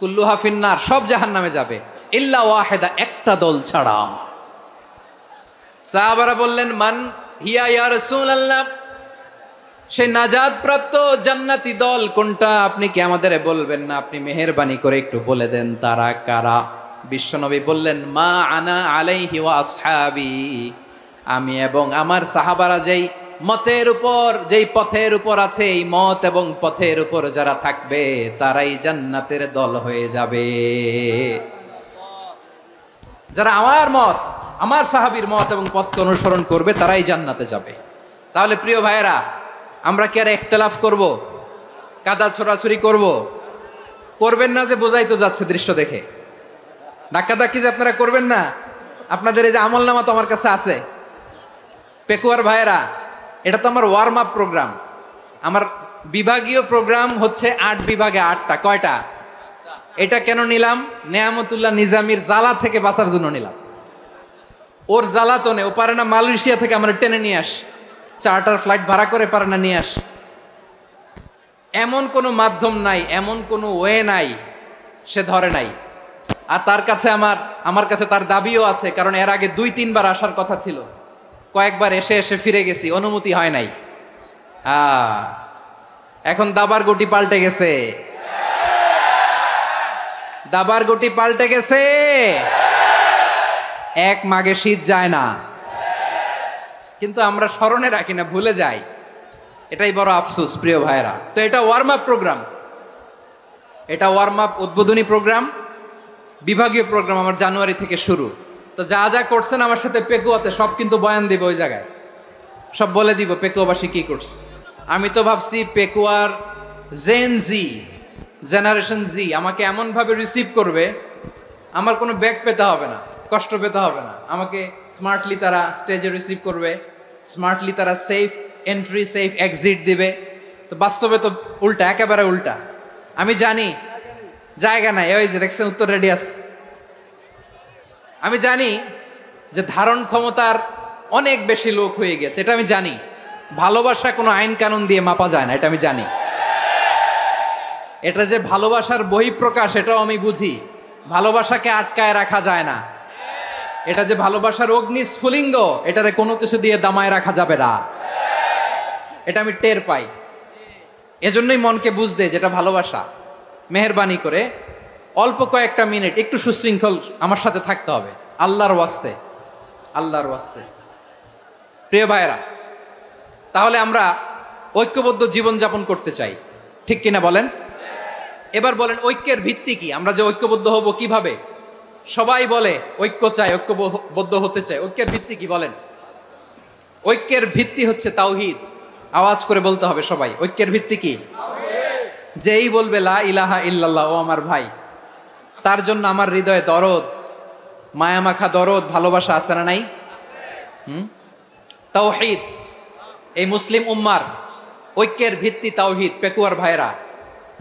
কুল্লুহা ফিন্নার, সব জাহান্নামে যাবে, ইল্লা ওয়াহিদা, একটা দল ছাড়া। সাহাবারা বললেন, মান হিয়া ইয়া রাসূলুল্লাহ, সেই নাজাত প্রাপ্ত জান্নাতি দল কোনটা? আপনি কি আমাদের বলবেন না? আপনি মেহেরবানি করে একটু বলে দেন তারা কারা। বিশ্বনবী বললেন, মা আনা আলাইহি ওয়া আসহাবি, আমি এবং আমার সাহাবারা যেই মতের উপর, যেই পথের উপর আছে, এই মত এবং পথের উপর যারা থাকবে তারাই জান্নাতের দল হয়ে যাবে। যারা আমার মত, আমার সাহাবীর মত এবং পথকে অনুসরণ করবে তারাই জান্নাতে যাবে। তাহলে প্রিয় ভাইয়েরা, আমরা কি আর ইখতিলাফ করব? কাদা ছোড়াছুরি করব? করবেন না যে বোঝাই তো যাচ্ছে দৃশ্য দেখে। ধাক্কাধাক্কি যে আপনারা করবেন না। আপনাদের এই যে আমলনামা তো আমার কাছে আছে। পেকুয়ার ভাইয়েরা, এটা তো আমার ওয়ার্ম আপ প্রোগ্রাম। আমার বিভাগীয় প্রোগ্রাম হচ্ছে 8 বিভাগে 8টা। কয়টা? এটা কেন নিলাম? নেয়ামতুল্লাহ নিজামীর জ্বালা থেকে বাঁচার জন্য নিলাম। ওর জ্বালাতনে ও পারে না মালয়েশিয়া থেকে আমরা টেনে নিয়ে আস, চার্টার ফ্লাইট ভাড়া করে পারে না নিয়ে আস। এমন কোনো মাধ্যম নাই, এমন কোনো ওয়ে নাই সে ধরে নাই। আর তার কাছে আমার কাছে তার দাবিও আছে, কারণ এর আগে 2-3 বার আসার কথা ছিল, কয়েকবার এসে এসে ফিরে গেছি, অনুমতি হয় নাই। এখন দাবার গুটি পাল্টে গেছে, দাবার গুটি পাল্টে গেছে। এক মাঘে শীত যায় না, কিন্তু আমরা স্মরণে রাখি না, ভুলে যাই। এটাই বড় আফসোস প্রিয় ভাইরা। তো এটা ওয়ার্ম আপ প্রোগ্রাম, এটা ওয়ার্ম আপ উদ্বোধনী প্রোগ্রাম, বিভাগীয় প্রোগ্রাম আমার জানুয়ারি থেকে শুরু। তো যা যা করছেন আমার সাথে পেকুয়াতে সব কিন্তু বয়ান দিব, ওই জায়গায় সব বলে দিব পেকুয়াবাসী কি করছে। আমি তো ভাবছি পেকুয়ার জেনারেশন জি আমাকে এমন ভাবে রিসিভ করবে, আমার কোনো ব্যাক পেতে হবে না, কষ্ট পেতে হবে না। আমাকে স্মার্টলি তারা স্টেজে রিসিভ করবে, স্মার্টলি তারা সেফ এন্ট্রি সেফ এক্সিট দিবে। তো বাস্তবে তো উল্টা, একেবারে উল্টা। আমি জানি জায়গা নাই, ওই যে দেখছেন উত্তর রেডি আছে। আমি জানি যে ধারণ ক্ষমতার অনেক বেশি লোক হয়ে গেছে, এটা আমি জানি। ভালোবাসা কোনো আইন কানুন দিয়ে মাপা যায় না, এটা আমি জানি। এটা যে ভালোবাসার বহিঃপ্রকাশ এটাও আমি বুঝি। ভালোবাসাকে আটকায় রাখা যায় না। এটা যে ভালোবাসার অগ্নি স্ফুলিঙ্গ, এটারে কোনো কিছু দিয়ে দামায় রাখা যাবে না। এটা আমি টের পাই। এজন্যই মনকে বুঝতে যেটা ভালোবাসা। মেহেরবানি করে অল্প কয়েকটা মিনিট একটু সুশৃঙ্খল আমার সাথে থাকতে হবে, আল্লাহর ওয়াস্তে, আল্লাহর ওয়াস্তে। প্রিয় ভাইয়েরা, তাহলে আমরা ঐক্যবদ্ধ জীবনযাপন করতে চাই, ঠিক কিনা বলেন? এবার বলেন ঐক্যের ভিত্তি কি? আমরা যে ঐক্যবদ্ধ হব কিভাবে? সবাই বলে ঐক্য চাই, ঐক্যবদ্ধ হতে চাই। ঐক্যের ভিত্তি কি বলেন? ঐক্যের ভিত্তি হচ্ছে তাওহীদ। আওয়াজ করে বলতে হবে সবাই, ঐক্যের ভিত্তি কি? যেই বলবে লা ইলাহা ইল্লাল্লাহ, ও আমার ভাই, তার জন্য আমার হৃদয়ে দরদ, মায়ামাখা দরদ, ভালোবাসা আছে না নাই? তাওহীদ। এই মুসলিম উম্মার ঐক্যের ভিত্তি তাওহীদ। পেকুয়ার ভাইরা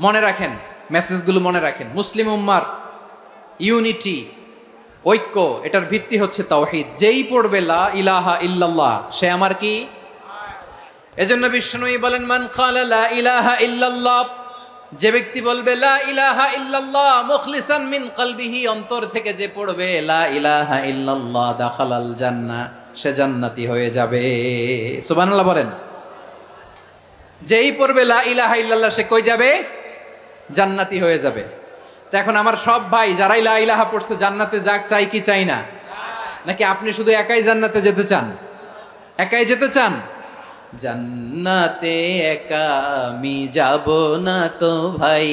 মনে রাখেন, মেসেজগুলো মনে রাখেন। মুসলিম উম্মার ইউনিটি, ঐক্য, এটার ভিত্তি হচ্ছে তাওহীদ। যেই পড়বে লা ইলাহা ইল্লাল্লাহ, সে আমার কি? এজন্য বিষ্ণুই বলেন, মান ক্বালা লা ইলাহা ইল্লাল্লাহ, যে ব্যক্তি বলবে লা ইলাহা ইল্লাল্লাহ মুখলিসান মিন কলবিহি, অন্তর থেকে যে পড়বে লা ইলাহা ইল্লাল্লাহ, দাখালাল জান্নাহ, সে জান্নাতি হয়ে যাবে। সুবহানাল্লাহ বলেন। যেই পড়বে লা ইলাহা ইল্লাল্লাহ, সে কই যাবে? জান্নাতি হয়ে যাবে। তো এখন আমার সব ভাই যারাই লা ইলাহা পড়ছে জান্নাতে যাক, চাই কি চাই না? নাকি আপনি শুধু একাই জান্নাতে যেতে চান? একাই যেতে চান? জান্নাতে একা আমি যাব না তো ভাই,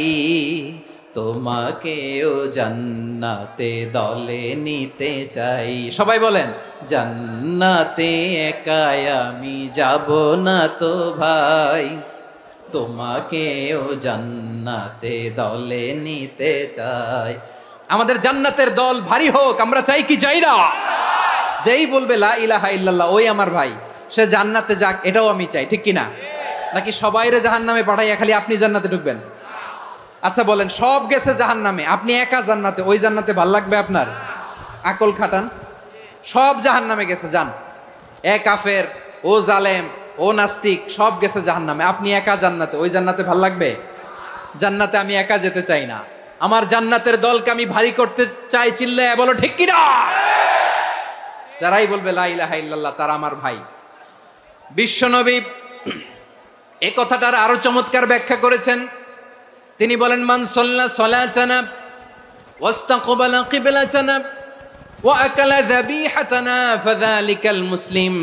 তোমাকেও জান্নাতে দলে নিতে চাই। সবাই বলেন, জান্নাতে একা আমি যাব না তো ভাই, তোমাকেও জান্নাতে দলে নিতে চাই। আমাদের জান্নাতের দল ভারী হোক, আমরা চাই কি চাই না? যেই বলবে লা ইলাহা ইল্লাল্লাহ, ওই আমার ভাই, সে জান্নাতে যাক, এটাও আমি চাই, ঠিক কিনা? নাকি সবাইরে জাহান্নামে পাঠাইয়া খালি আপনি জান্নাতে ঢুকবেন? আচ্ছা বলেন, সব গেছে জাহান্নামে, আপনি একা জান্নাতে, ওই জান্নাতে ভাল লাগবে আপনার? আকল খাটান। সব জাহান্নামে গেছে, যান। এ কাফের, ও জালেম, ও নাস্তিক, সব গেছে জাহান্নামে, আপনি একা জান্নাতে, ওই জান্নাতে ভাল লাগবে? জান্নাতে আমি একা যেতে চাই না, আমার জান্নাতের দলকে আমি ভারী করতে চাই। চিল্লায় বলো ঠিক কিনা? যারাই বলবে লা ইলাহা ইল্লাল্লাহ, তারা আমার ভাই। বিশ্বনবী এই কথাটার আরো চমৎকার ব্যাখ্যা করেছেন। তিনি বলেন, মান সাল্লা সালাতানা ওয়াস্তাকবালা কিবলাতানা ওয়া আকালা যাবিহাতানা ফাযালিকাল মুসলিম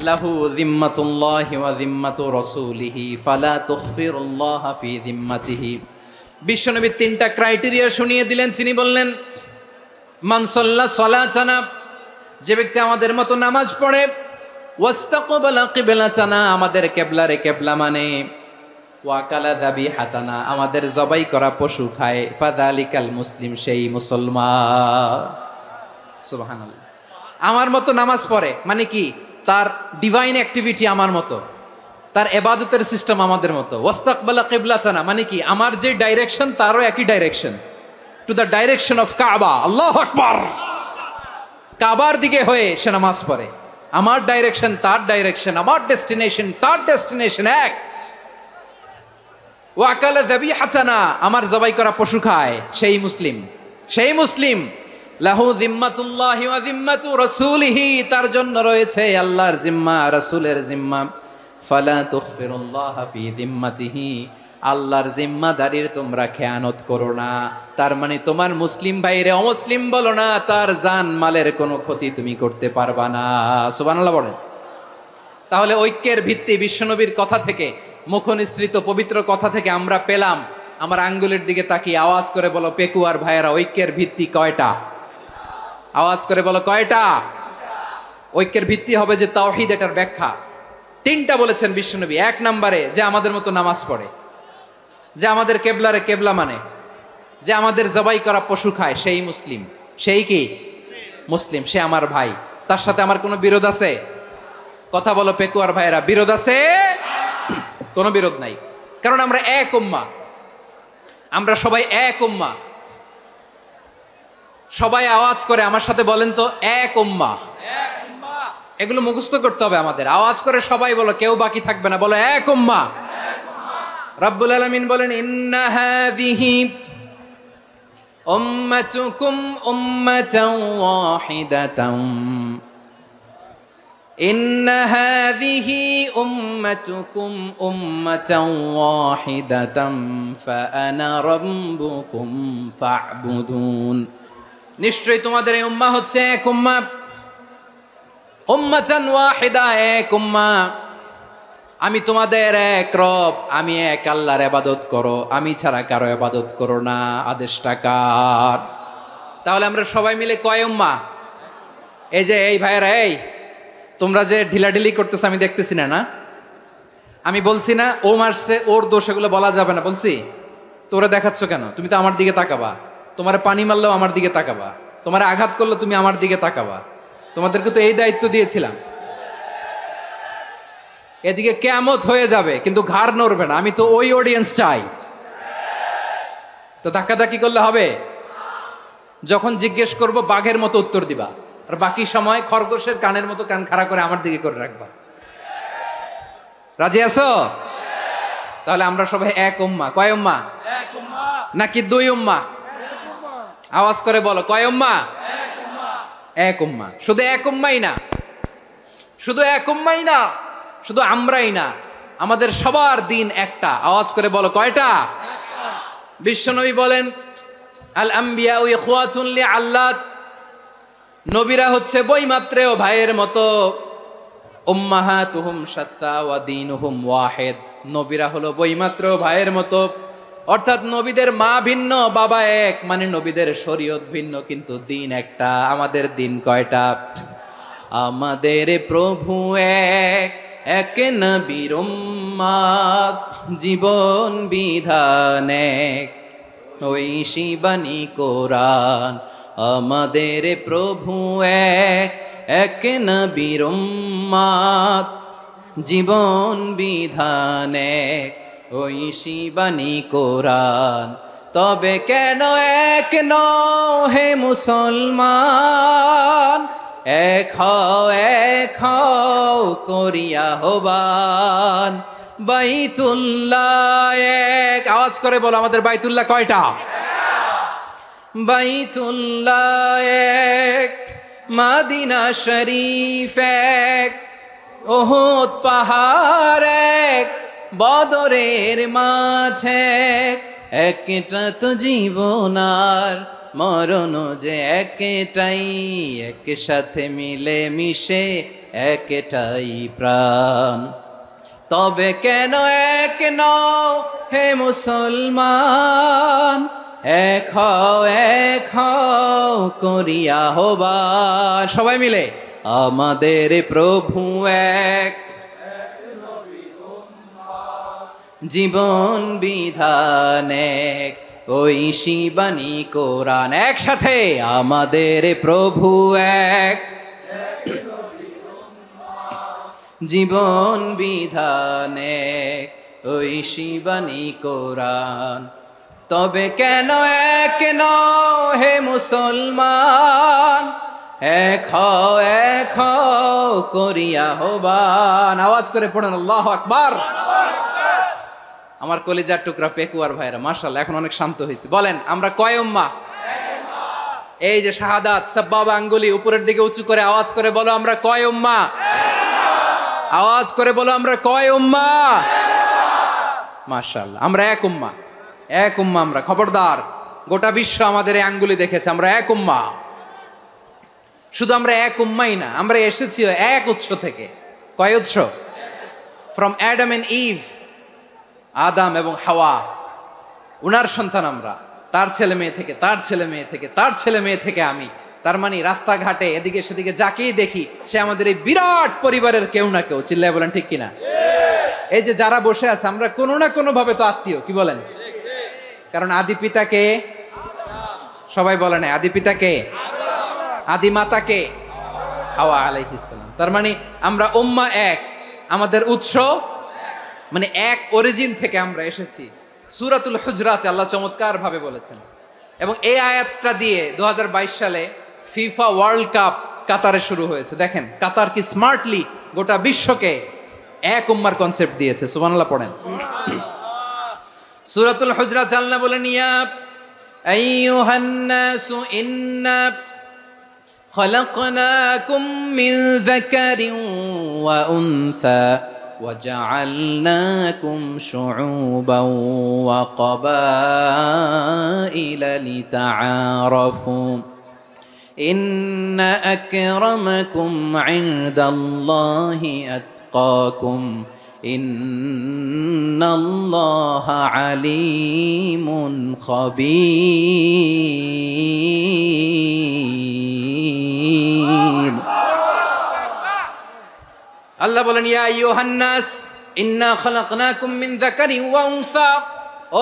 লাহু যিম্মাতুল্লাহি ওয়া যিম্মাতু রাসূলিহি ফালা তুখফিরুল্লাহা ফি যিম্মাতিহি। বিশ্বনবী তিনটা ক্রাইটেরিয়া শুনিয়ে দিলেন। তিনি বললেন, মান সাল্লা সালাতানা, যে ব্যক্তি আমাদের মতো নামাজ পড়ে, ওয়াস্তাকবালা কিবলাতানা, আমাদের কিবলারে কিবলা মানে, ওয়াকালা যাবিহাতানা, আমাদের জবাই করা পশু খায়, ফাযালিকাল মুসলিম, সেই মুসলমান। সুবহানাল্লাহ। আমার মতো নামাজ পড়ে মানে কি? তার ডিভাইন অ্যাক্টিভিটি আমার মতো, তার ইবাদতের সিস্টেম আমাদের মতো। ওয়াস্তাকবালা কিবলাতানা মানে কি? আমার যে ডাইরেকশন তারও একই direction, to the direction of কাবা। আল্লাহু আকবার। কাবার দিকে হয়ে সে নামাজ পড়ে। আমার ডাইরেকশন তার ডাইরেকশন, আমার ডেস্টিনেশন তার ডেস্টিনেশন এক। ওয়াকালা যাবিহাতানা, আমার জবাই করা পশু খায়, সেই মুসলিম, সেই মুসলিম। লাহু যিম্মাতুল্লাহি ওয়া যিম্মাতু রাসূলিহি, তার জন্য রয়েছে আল্লাহর জিম্মা, রাসূলের জিম্মা। ফালা তুখফিরুল্লাহা ফি যিম্মাতিহি, আল্লাহর জিম্মাদারির তোমরা খেয়ানত করো না। তার মানে তোমার মুসলিম ভাইরে অমুসলিম বলো না, তার জান মালের কোনো ক্ষতি তুমি করতে পারবা না। সুবহানাল্লাহ বলেন। তাহলে ঐক্যের ভিত্তি বিশ্বনবীর কথা থেকে, মুখনিসৃত পবিত্র কথা থেকে আমরা পেলাম। আমার আঙ্গুলের দিকে তাকিয়ে আওয়াজ করে বলো পেকুয়ার ভাইয়েরা, ঐক্যের ভিত্তি কয়টা? আওয়াজ করে বলো কয়টা? ঐক্যের ভিত্তি হবে যে তাওহীদ, এটার ব্যাখ্যা তিনটা বলেছেন বিশ্বনবী। এক নম্বরে, যে আমাদের মতো নামাজ পড়ে, যে আমাদের কেবলারে কেবলা মানে, যে আমাদের জবাই করা পশু খায়, সেই মুসলিম। সেই কি? মুসলিম, সে আমার ভাই। তার সাথে আমার কোনো বিরোধ আছে? কথা বলো পেকুয়ার ভাইয়েরা, বিরোধ আছে? কোনো বিরোধ নাই, কারণ আমরা এক উম্মাহ, আমরা সবাই এক উম্মাহ। সবাই আওয়াজ করে আমার সাথে বলেন তো, এক উম্মাহ। এগুলো মুখস্থ করতে হবে আমাদের। আওয়াজ করে সবাই বলো, কেউ বাকি থাকবে না, বলো এক উম্মাহ। রব্বুল আলামিন বলেন, ইন্না হাযিহি উম্মাতুকুম উম্মাতাও ওয়াহিদাতাম ইন্না হাযিহি উম্মাতুকুম উম্মাতাও ওয়াহিদাতাম ফাআনা রাব্বুকুম ফা'বুদুন। নিশ্চয়ই তোমাদের এই উম্মাহ হচ্ছে এক উম্মাহ, উম্মাতান ওয়াহিদা, এক উম্মাহ। আমি তোমাদের এক রব, আমি এক আল্লাহর ইবাদত করো, আমি ছাড়া কারো ইবাদত করো না। আদেশটা কার? তাহলে আমরা সবাই মিলে কয় উম্মাহ? এই যে এই ভাইরা, এই তোমরা যে ঢিলাঢিলি করতেছো আমি দেখতেছি না, না আমি বলছি না ও মারছে ওর দোষ, এগুলো বলা যাবে না বলছি? তোরা দেখাচ্ছ কেন? তুমি তো আমার দিকে তাকাবা। তোমার পানি মারলেও আমার দিকে তাকাবা, তোমার আঘাত করলে তুমি আমার দিকে তাকাবা। তোমাদেরকে তো এই দায়িত্ব দিয়েছিলাম। এদিকে কিয়ামত হয়ে যাবে কিন্তু ঘাড় নড়বে না, আমি তো ওই অডিয়েন্স চাই। তো ধাক্কাধাক্কি করলে হবে? যখন জিজ্ঞেস করব বাঘের মতো উত্তর দিবা, আর বাকি সময় খরগোশের কানের মতো কান খাড়া করে আমার দিকে করে রাখবা। রাজি আছো? তাহলে আমরা সবাই এক উম্মাহ। কয় উম্মাহ? নাকি দুই উম্মাহ? আওয়াজ করে বলো, কয় উম্মাহ? এক উম্মাহ। শুধু এক উম্মাই না, শুধু এক উম্মাই না, শুধু আমরাই না, আমাদের সবার দিন একটা। আওয়াজ করে বলো, কয়টা? বিশ্বনবী বলেন, আল আম্বিয়া ইখওয়াতুন লিআল্লাত, নবীরা হচ্ছে বইমাত্রেও ভাইয়ের মতো। উম্মাহাতুহুম শাত্তা ওয়া দীনুহুম ওয়াহিদ, নবীরা হলো বইমাত্রেও ভাইয়ের মতো। অর্থাৎ নবীদের মা ভিন্ন, বাবা এক, মানে নবীদের শরীয়ত ভিন্ন কিন্তু দিন একটা। আমাদের দিন কয়টা? আমাদের প্রভু এক, এক নবীর উম্মাত, জীবন বিধান এক, ওই শিবানী কোরআন। আমাদের প্রভু এক, এক নবীর উম্মাত, জীবন বিধান এক, ওই শিবানী কোরআন। তবে কেন এক নও হে মুসলমান? এক হও করিয়া হবান। বাইতুল্লাহ এক, আওয়াজ করে বলো আমাদের বাইতুল্লাহ কয়টা? বাইতুল্লাহ এক, মদিনা শরীফ এক, উহুদ পাহাড় এক, বদরের মাঠ এক। একটা তো জীবন আর মরণ যে একটাই, একসাথে মিলে মিশে একটাই প্রাণ। তবে কেন এক নও হে মুসলমান? এক হও করিয়া হবান। সবাই মিলে, আমাদের প্রভু এক, জীবন বিধান এক, ওই শিবানী কোরআন। একসাথে, আমাদের প্রভু এক, জীবন বিধান এক, ওই শিবানী কোরআন। তবে কেন এক নও হে মুসলমান? এক হও করিয়া হবান। আওয়াজ করে পড়েন আল্লাহু আকবার। আমার কলিজার টুকরা পেকুয়ার ভাইরা মাশাআল্লাহ এখন অনেক শান্ত হয়েছে। বলেন আমরা কয় উম্মাহ? এই যে শাহাদাত সাব্বাবা আঙ্গুলি উপরের দিকে উঁচু করে আওয়াজ করে বলো আমরা কয় উম্মাহ? আওয়াজ করে বলো আমরা কয় উম্মাহ? মাশাআল্লাহ আমরা এক উম্মাহ, এক উম্মাহ আমরা। খবরদার, গোটা বিশ্ব আমাদের এই আঙ্গুলি দেখেছে, আমরা এক উম্মাহ। শুধু আমরা এক উম্মাই না, আমরা এসেছি এক উৎস থেকে। কয় উৎস? ফ্রম অ্যাডাম এন্ড ইভ, আদাম এবং হাওয়া, উনার সন্তান আমরা। তার ছেলে মেয়ে থেকে, তার ছেলে মেয়ে থেকে, তার ছেলে মেয়ে থেকে আমি। তার মানে রাস্তাঘাটে এদিকে সেদিকে যাকেই দেখি সে আমাদের এই বিরাট পরিবারের কেউ না কেউ। চিল্লায় বলেন ঠিক কিনা? এই যে যারা বসে আছে আমরা কোনো না কোনো ভাবে তো আত্মীয়, কি বলেন? কারণ আদি পিতাকে সবাই বলে না, আদি পিতাকে, আদি মাতাকে হাওয়া আলাইহিস সালাম। তার মানে আমরা উম্মাহ এক, আমাদের উৎস মানে এক অরিজিন থেকে আমরা এসেছি। সূরাতুল হুজরাতে আল্লাহ চমৎকার ভাবে বলেছেন। এবং এই আয়াতটা দিয়ে 2022 সালে ফিফা ওয়ার্ল্ড কাপ কাতারে শুরু হয়েছে। দেখেন কাতার কি স্মার্টলি গোটা বিশ্বকে এক উম্মার কনসেপ্ট দিয়েছে। সুবহানাল্লাহ পড়েন। সূরাতুল হুজরাত আল্লাহ বলেন, ইয়া আইয়ুহান নাসু ইন্না খলাকনাকুম মিন যাকারিন ওয়া উনসা وجعلناكم شعوبا وقبائل لتعارفوا إن أكرمكم عند الله أتقاكم إن الله عليم خبير আল্লাহ বলেন ইয়া আইয়ুহান নাস ইন্না খালাকনাকুম মিন যাকারিন ওয়া উনসা,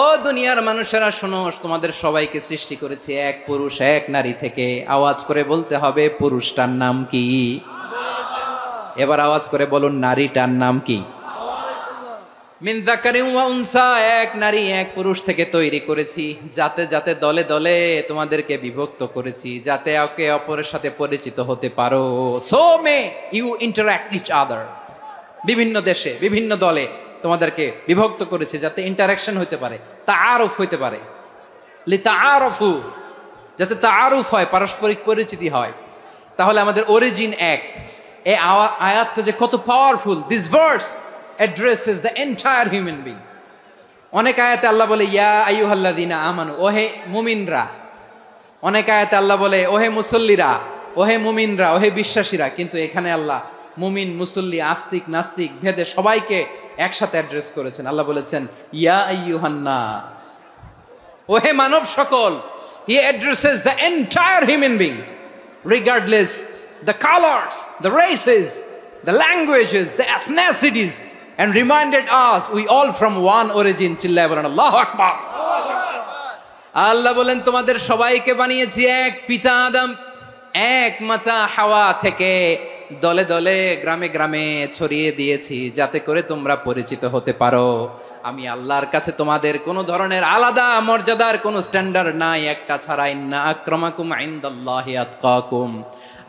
ও দুনিয়ার মানুষেরা শোনো, তোমাদের সবাইকে সৃষ্টি করেছি এক পুরুষ এক নারী থেকে। আওয়াজ করে বলতে হবে পুরুষটার নাম কি? এবার আওয়াজ করে বলুন নারীটার নাম কি? মিন যাকারিন ওয়া উনসা, এক নারী এক পুরুষ থেকে তৈরি করেছি। যাতে যাতে দলে দলে তোমাদেরকে বিভক্ত করেছি, যাতে একে অপরের সাথে পরিচিত হতে পারো। So may you interact each other. বিভিন্ন দেশে বিভিন্ন দলে তোমাদেরকে বিভক্ত করেছি যাতে ইন্টারাকশন হতে পারে, তাআরুফ হইতে পারে। লিতাআরফু, যাতে তাআরুফ হয়, পারস্পরিক পরিচিতি হয়। তাহলে আমাদের অরিজিন এক। এই আয়াতটা যে কত powerful! This verse addresses the entire human being. অনেক আয়াতে আল্লাহ বলে ইয়া আইয়ুহাল্লাযীনা আমানু, ওহে মুমিনরা। অনেক আয়াতে আল্লাহ বলে ওহে মুসল্লিরা, ওহে মুমিনরা, ওহে বিশ্বাসীরা। কিন্তু এখানে আল্লাহ মুমিন মুসল্লি আস্তিক নাস্তিক ভেদে সবাইকে একসাথে অ্যাড্রেস করেছেন। আল্লাহ বলেছেন ইয়া আইয়ুহান নাস, ওহে মানব সকল। He addresses the entire human being regardless the colors, the races, the languages, the ethnicities, and reminded us we all from one origin. চিল্লায় বলেন আল্লাহু আকবার। আল্লাহ বলেন তোমাদের সবাইকে বানিয়েছি এক পিতা আদম, এক মাতা হাওয়া থেকে। দলে দলে গ্রামে গ্রামে ছড়িয়ে দিয়েছি যাতে করে তোমরা পরিচিত হতে পারো। আমি আল্লাহর কাছে তোমাদের কোনো ধরনের আলাদা মর্যাদার কোনো স্ট্যান্ডার্ড নাই, একটা ছাড়া। ইন্না আক্রামাকুম ইনদাল্লাহি আতকাকুম,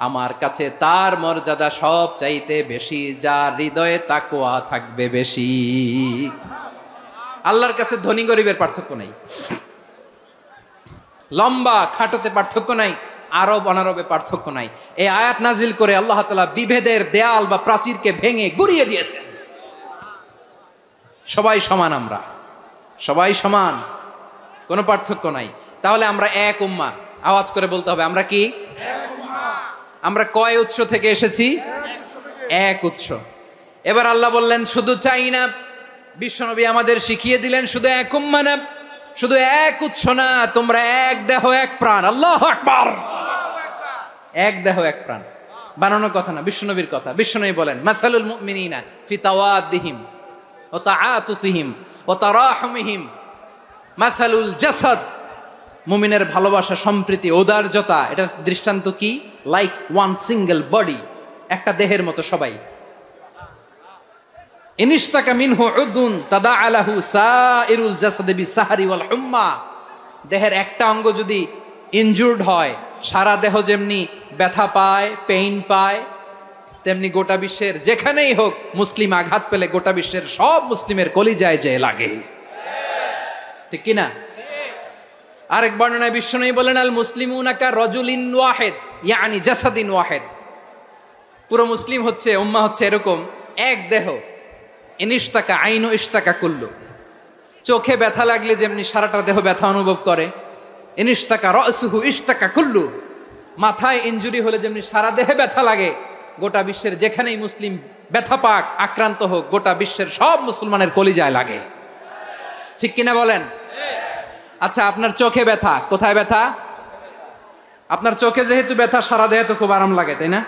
আমার কাছে তার মর্যাদা সব চাইতে বেশি যার হৃদয়ে তাকওয়া থাকবে বেশি। আল্লাহর কাছে ধনী গরিবের পার্থক্য নাই, লম্বা খাটোতে পার্থক্য নাই, আরব অনারবে পার্থক্য নাই। এই আয়াত নাজিল করে আল্লাহ তাআলা বিভেদের দেয়াল বা প্রাচীরকে ভেঙে গুড়িয়ে দিয়েছেন। সবাই সমান, আমরা সবাই সমান, কোনো পার্থক্য নাই। তাহলে আমরা এক উম্মাহ। আওয়াজ করে বলতে হবে আমরা কি? আমরা কয় উৎস থেকে এসেছি? এক উৎস। এবার আল্লাহ বললেন শুধু চাই না, বিশ্বনবী আমাদের শিখিয়ে দিলেন শুধু এক উম্মাহ না, শুধু এক উৎস না, তোমরা এক দেহ এক প্রাণ। আল্লাহু আকবার। এক দেহ এক প্রাণ বানানোর কথা না, বিশ্বনবীর কথা। বিশ্বনবী বলেন মাসালুল মুমিনিনা ফি তাওয়াদ্দিহিম ওয়া তাআতুফিহিম ওয়া তারাহুমিহিম মাসালুল জাসাদ। মুমিনের ভালোবাসা, সম্প্রীতি, ঔদার্যতা, এটার দৃষ্টান্ত কি? লাইক ওয়ান সিঙ্গেল বডি, একটা দেহের মতো সবাই। ইনিশতাকা মিনহু উদুন তাদাআ লাহু সাইরুল জাসাদি বিসাহরি ওয়াল হুম্মা। দেহের একটা অঙ্গ যদি ইনজুর্ড হয়, সারা দেহ যেমনি ব্যথা পায়, পেইন পায়, তেমনি গোটা বিশ্বের যেখানেই হোক মুসলিম আঘাত পেলে গোটা বিশ্বের সব মুসলিমের কলিজায় যে লাগে, ঠিক কিনা? আরেক বর্ণনায় বিশ্বনবী বলেন আল মুসলিমুনা কা রাজুলিন ওয়াহিদ ইয়ানি জাসাদিন ওয়াহিদ। পুরো মুসলিম হচ্ছে, উম্মাহ হচ্ছে এরকম এক দেহ। ইনিশতাকা আইনু ইশতাকা কুল্লু, চোখে ব্যথা লাগলে যেমনি সারাটা দেহ ব্যথা অনুভব করে। ইনিশতাকা রাসুহু ইশতাকা কুল্লু, মাথায় ইনজুরি হলে যেমনি সারা দেহে ব্যথা লাগে, গোটা বিশ্বের যেখানেই মুসলিম ব্যথা পাক, আক্রান্ত হোক, গোটা বিশ্বের সব মুসলমানের কলিজায় লাগে, ঠিক কিনা বলেন? আচ্ছা, আপনার চোখে ব্যথা, কোথায় ব্যথা? আপনার চোখে যেহেতু ব্যথা, সারা দেহে তো খুব আরাম লাগে, তাই না?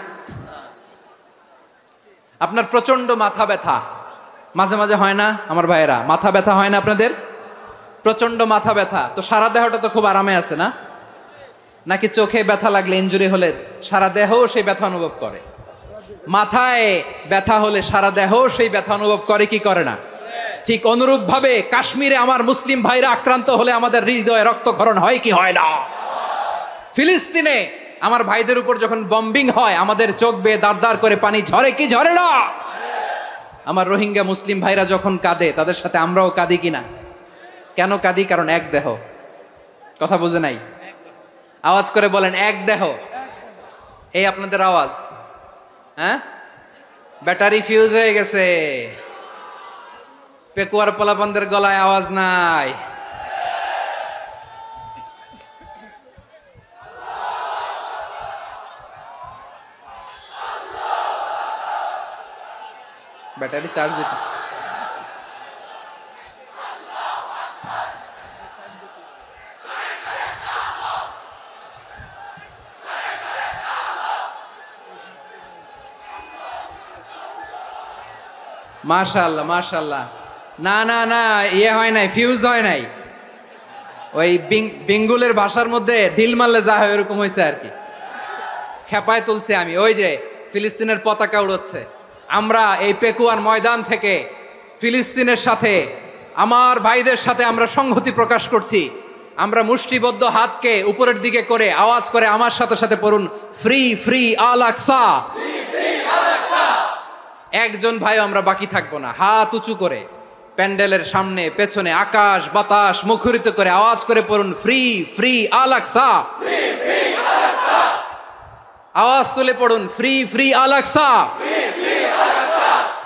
আপনার প্রচন্ড মাথা ব্যথা মাঝে মাঝে হয় না আমার ভাইয়েরা? মাথা ব্যথা হয় না আপনাদের? প্রচন্ড মাথা ব্যথা, তো সারা দেহটা তো খুব আরামে আছে না? নাকি চোখে ব্যথা লাগলে, ইনজুরি হলে সারা দেহ সেই ব্যথা অনুভব করে? মাথায় ব্যথা হলে সারা দেহ সেই ব্যথা অনুভব করে কি করে না? ঠিক অনুরূপ ভাবে কাশ্মীরে আমার মুসলিম ভাইরা আক্রান্ত হলে আমাদের হৃদয়ে রক্তক্ষরণ হয় কি হয় না? ফিলিস্তিনে আমার ভাইদের উপর যখন বম্বিং হয় আমাদের চোখ বেয়ে দাঁড় দাঁড় করে পানি ঝরে কি ঝরে না? আমার রোহিঙ্গা মুসলিম ভাইরা যখন কাঁদে তাদের সাথে আমরাও কাঁদি কিনা? কেন কাঁদি? কারণ এক দেহ, কথা বুঝে নাই? আওয়াজ করে বলেন এক দেহ। এই আপনাদের আওয়াজ। হ্যাঁ, ব্যাটারি ফিউজ হয়ে গেছে। পেকুয়ার পোলাপানদের গলায় আওয়াজ নাই। ব্যাটারি চার্জ হইতেছে। মাশাআল্লাহ মাশাআল্লাহ। না না না, ইয়ে হয় নাই, ফিউজ হয় নাই। ওই বেঙ্গুলের ভাষার মধ্যে ঢিল মারলে যা হয় এরকম হয়েছে আর কি। খেপায় তুলছে আমি। ওই যে ফিলিস্তিনের পতাকা উড়োচ্ছে। আমরা এই পেকুয়ার ময়দান থেকে ফিলিস্তিনের সাথে, আমার ভাইদের সাথে আমরা সংহতি প্রকাশ করছি। আমরা মুষ্টিবদ্ধ হাতকে উপরের দিকে করে আওয়াজ করে আমার সাথে সাথে পড়ুন, ফ্রি ফ্রি আল আকসা। একজন ভাই আমরা বাকি থাকবো না। হাত উঁচু করে প্যান্ডেলের সামনে পেছনে আকাশ বাতাস মুখরিত করে আওয়াজ করে পড়ুন, ফ্রি ফ্রি আল আকসা। আওয়াজ তুলে পড়ুন, free free Al Aqsa,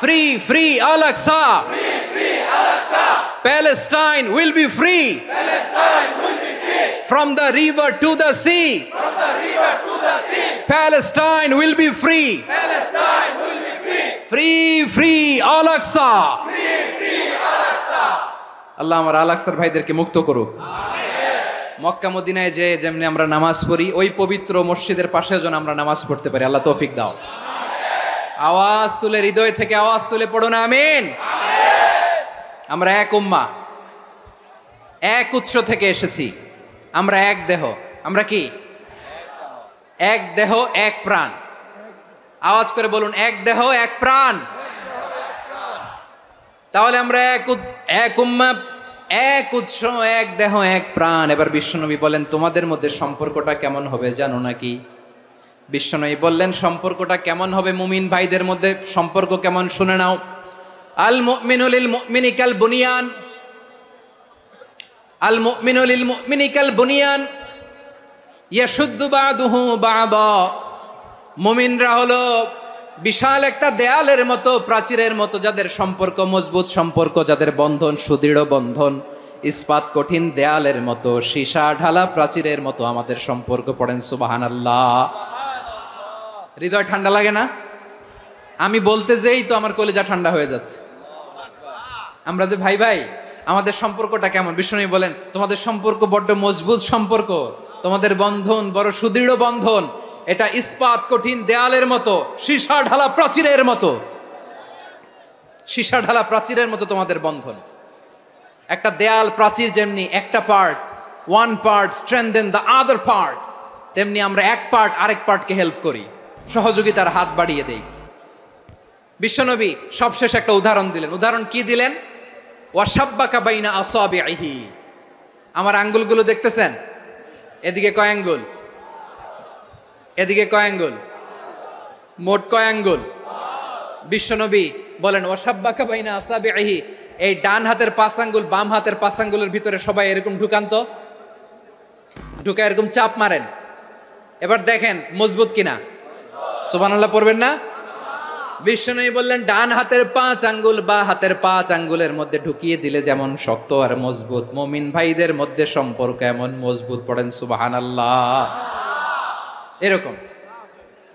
free free Al Aqsa. Palestine will be free from the river to the sea. Palestine will be free. Free free Al Aqsa. আল্লাহ আমার আল আকসার ভাইদেরকে মুক্ত করুক। মক্কা মদিনায় যে যেমনি আমরা নামাজ পড়ি, ওই পবিত্র মসজিদের পাশে যেন আমরা নামাজ পড়তে পারি। আল্লাহ তৌফিক দাও। আওয়াজ তুলে, হৃদয় থেকে আওয়াজ তুলে পড়ুন আমিন। আমরা এক উম্মা, এক উৎস থেকে এসেছি। আমরা এক দেহ। আমরা কি? এক দেহ এক প্রাণ। আওয়াজ করে বলুন, এক দেহ এক প্রাণ। তাহলে আমরা এক উম্মা, এক উৎস, এক দেহ এক প্রাণ। এবার বিশ্বনবী বলেন, তোমাদের মধ্যে সম্পর্কটা কেমন হবে জানো নাকি? বিশ্বনবী বললেন, সম্পর্কটা কেমন হবে মুমিন ভাইদের মধ্যে? সম্পর্ক কেমন শুনে নাও। আল মুমিনু লিল মুমিনি কাল বুনিয়ান, আল মুমিনু লিল মুমিনি কাল বুনিয়ান ইয়াশুদ্দু বাদুহু বাদা। মুমিনরা হলো বিশাল একটা দেয়ালের মতো, প্রাচীরের মতো, যাদের সম্পর্ক মজবুত সম্পর্ক, যাদের বন্ধন সুদৃঢ় বন্ধন, ইস্পাত কঠিন দেয়ালের মতো, সীসা ঢালা প্রাচীরের মতো আমাদের সম্পর্ক। পড়েন সুবহানাল্লাহ। হৃদয় ঠান্ডা লাগে না? আমি বলতে যেই তো আমার কলিজা ঠান্ডা হয়ে যাচ্ছে। আমরা যে ভাই ভাই, আমাদের সম্পর্কটা কেমন? বিষ্ণু বলেন, তোমাদের সম্পর্ক বড্ড মজবুত সম্পর্ক, তোমাদের বন্ধন বড় সুদৃঢ় বন্ধন। এটা ইস্পাত কঠিন দেয়ালের মতো, সীসা ঢালা প্রাচীরের মতো, সীসা ঢালা প্রাচীরের মতো তোমাদের বন্ধন। একটা দেয়াল প্রাচীর যেমনি একটা part, one part strengthen the other part, তেমনি আমরা এক পার্ট আরেক পার্টকে হেল্প করি, সহযোগিতার হাত বাড়িয়ে দেই। বিশ্বনবী সবশেষ একটা উদাহরণ দিলেন। উদাহরণ কি দিলেন? ওয়াসাব্বাকা বাইনা আসাবিহি। আমার আঙ্গুলগুলো দেখতেছেন? এদিকে কয় আঙ্গুল, এদিকে কয় আঙ্গুল, মোট কয় আঙ্গুল? বিশ্বনবী বলেন, ওয়াসাব্বাকা বাইনা আসাবিহি। এই ডান হাতের 5 আঙ্গুল বাম হাতের 5 আঙ্গুলের ভিতরে সবাই এরকম ঢুকান তো, ঢুকা এরকম চাপ মারেন। এবার দেখেন মজবুত কিনা। সুবহানাল্লাহ পড়বেন না? বিশ্বনবী বললেন, ডান হাতের 5 আঙ্গুল বা হাতের 5 আঙ্গুলের মধ্যে ঢুকিয়ে দিলে যেমন শক্ত আর মজবুত, মুমিন ভাইদের মধ্যে সম্পর্ক এমন মজবুত। পড়েন সুবহানাল্লাহ। এরকম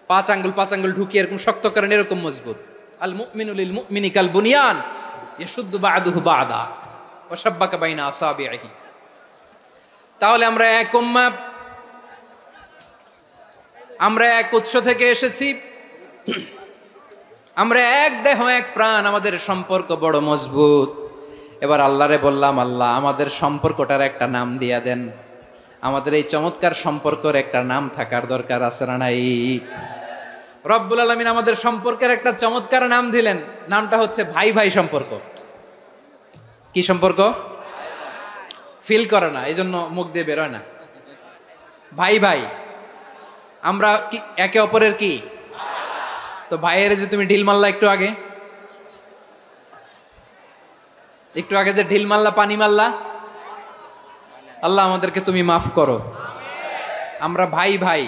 5 আঙ্গুল ঢুকিয়ে এরকম শক্ত করেন, এরকম মজবুত। আল মুমিনু লিল মুমিনি কাল বুনিয়ান ইয়াশুদ্দু বা'দুহু বা'দা ওয়া শাব্বাকা বাইনা আসাবিহি। তাহলে আমরা এক উম্মাহ, আমরা এক উৎস থেকে এসেছি, আমরা এক দেহ এক প্রাণ, আমাদের সম্পর্ক বড় মজবুত। এবার আল্লাহরে বললাম, আল্লাহ আমাদের সম্পর্কটার একটা নাম দিয়া দেন। আমাদের এই চমৎকার সম্পর্কের একটা নাম থাকার দরকার আছে না নাই? রব্বুল আলামিন আমাদের সম্পর্কের একটা চমৎকার নাম দিলেন। নামটা হচ্ছে ভাই ভাই সম্পর্ক। কি সম্পর্ক? ফিল করে না, এই জন্য মুখ দিয়ে বেরোয় না। ভাই ভাই, আমরা কি একে অপরের কি? তো ভাইয়ের যে তুমি ঢিল মারলা একটু আগে, একটু আগে যে ঢিল মারলা, পানি মারলা, আল্লাহ আমাদেরকে তুমি মাফ করো। আমরা ভাই ভাই,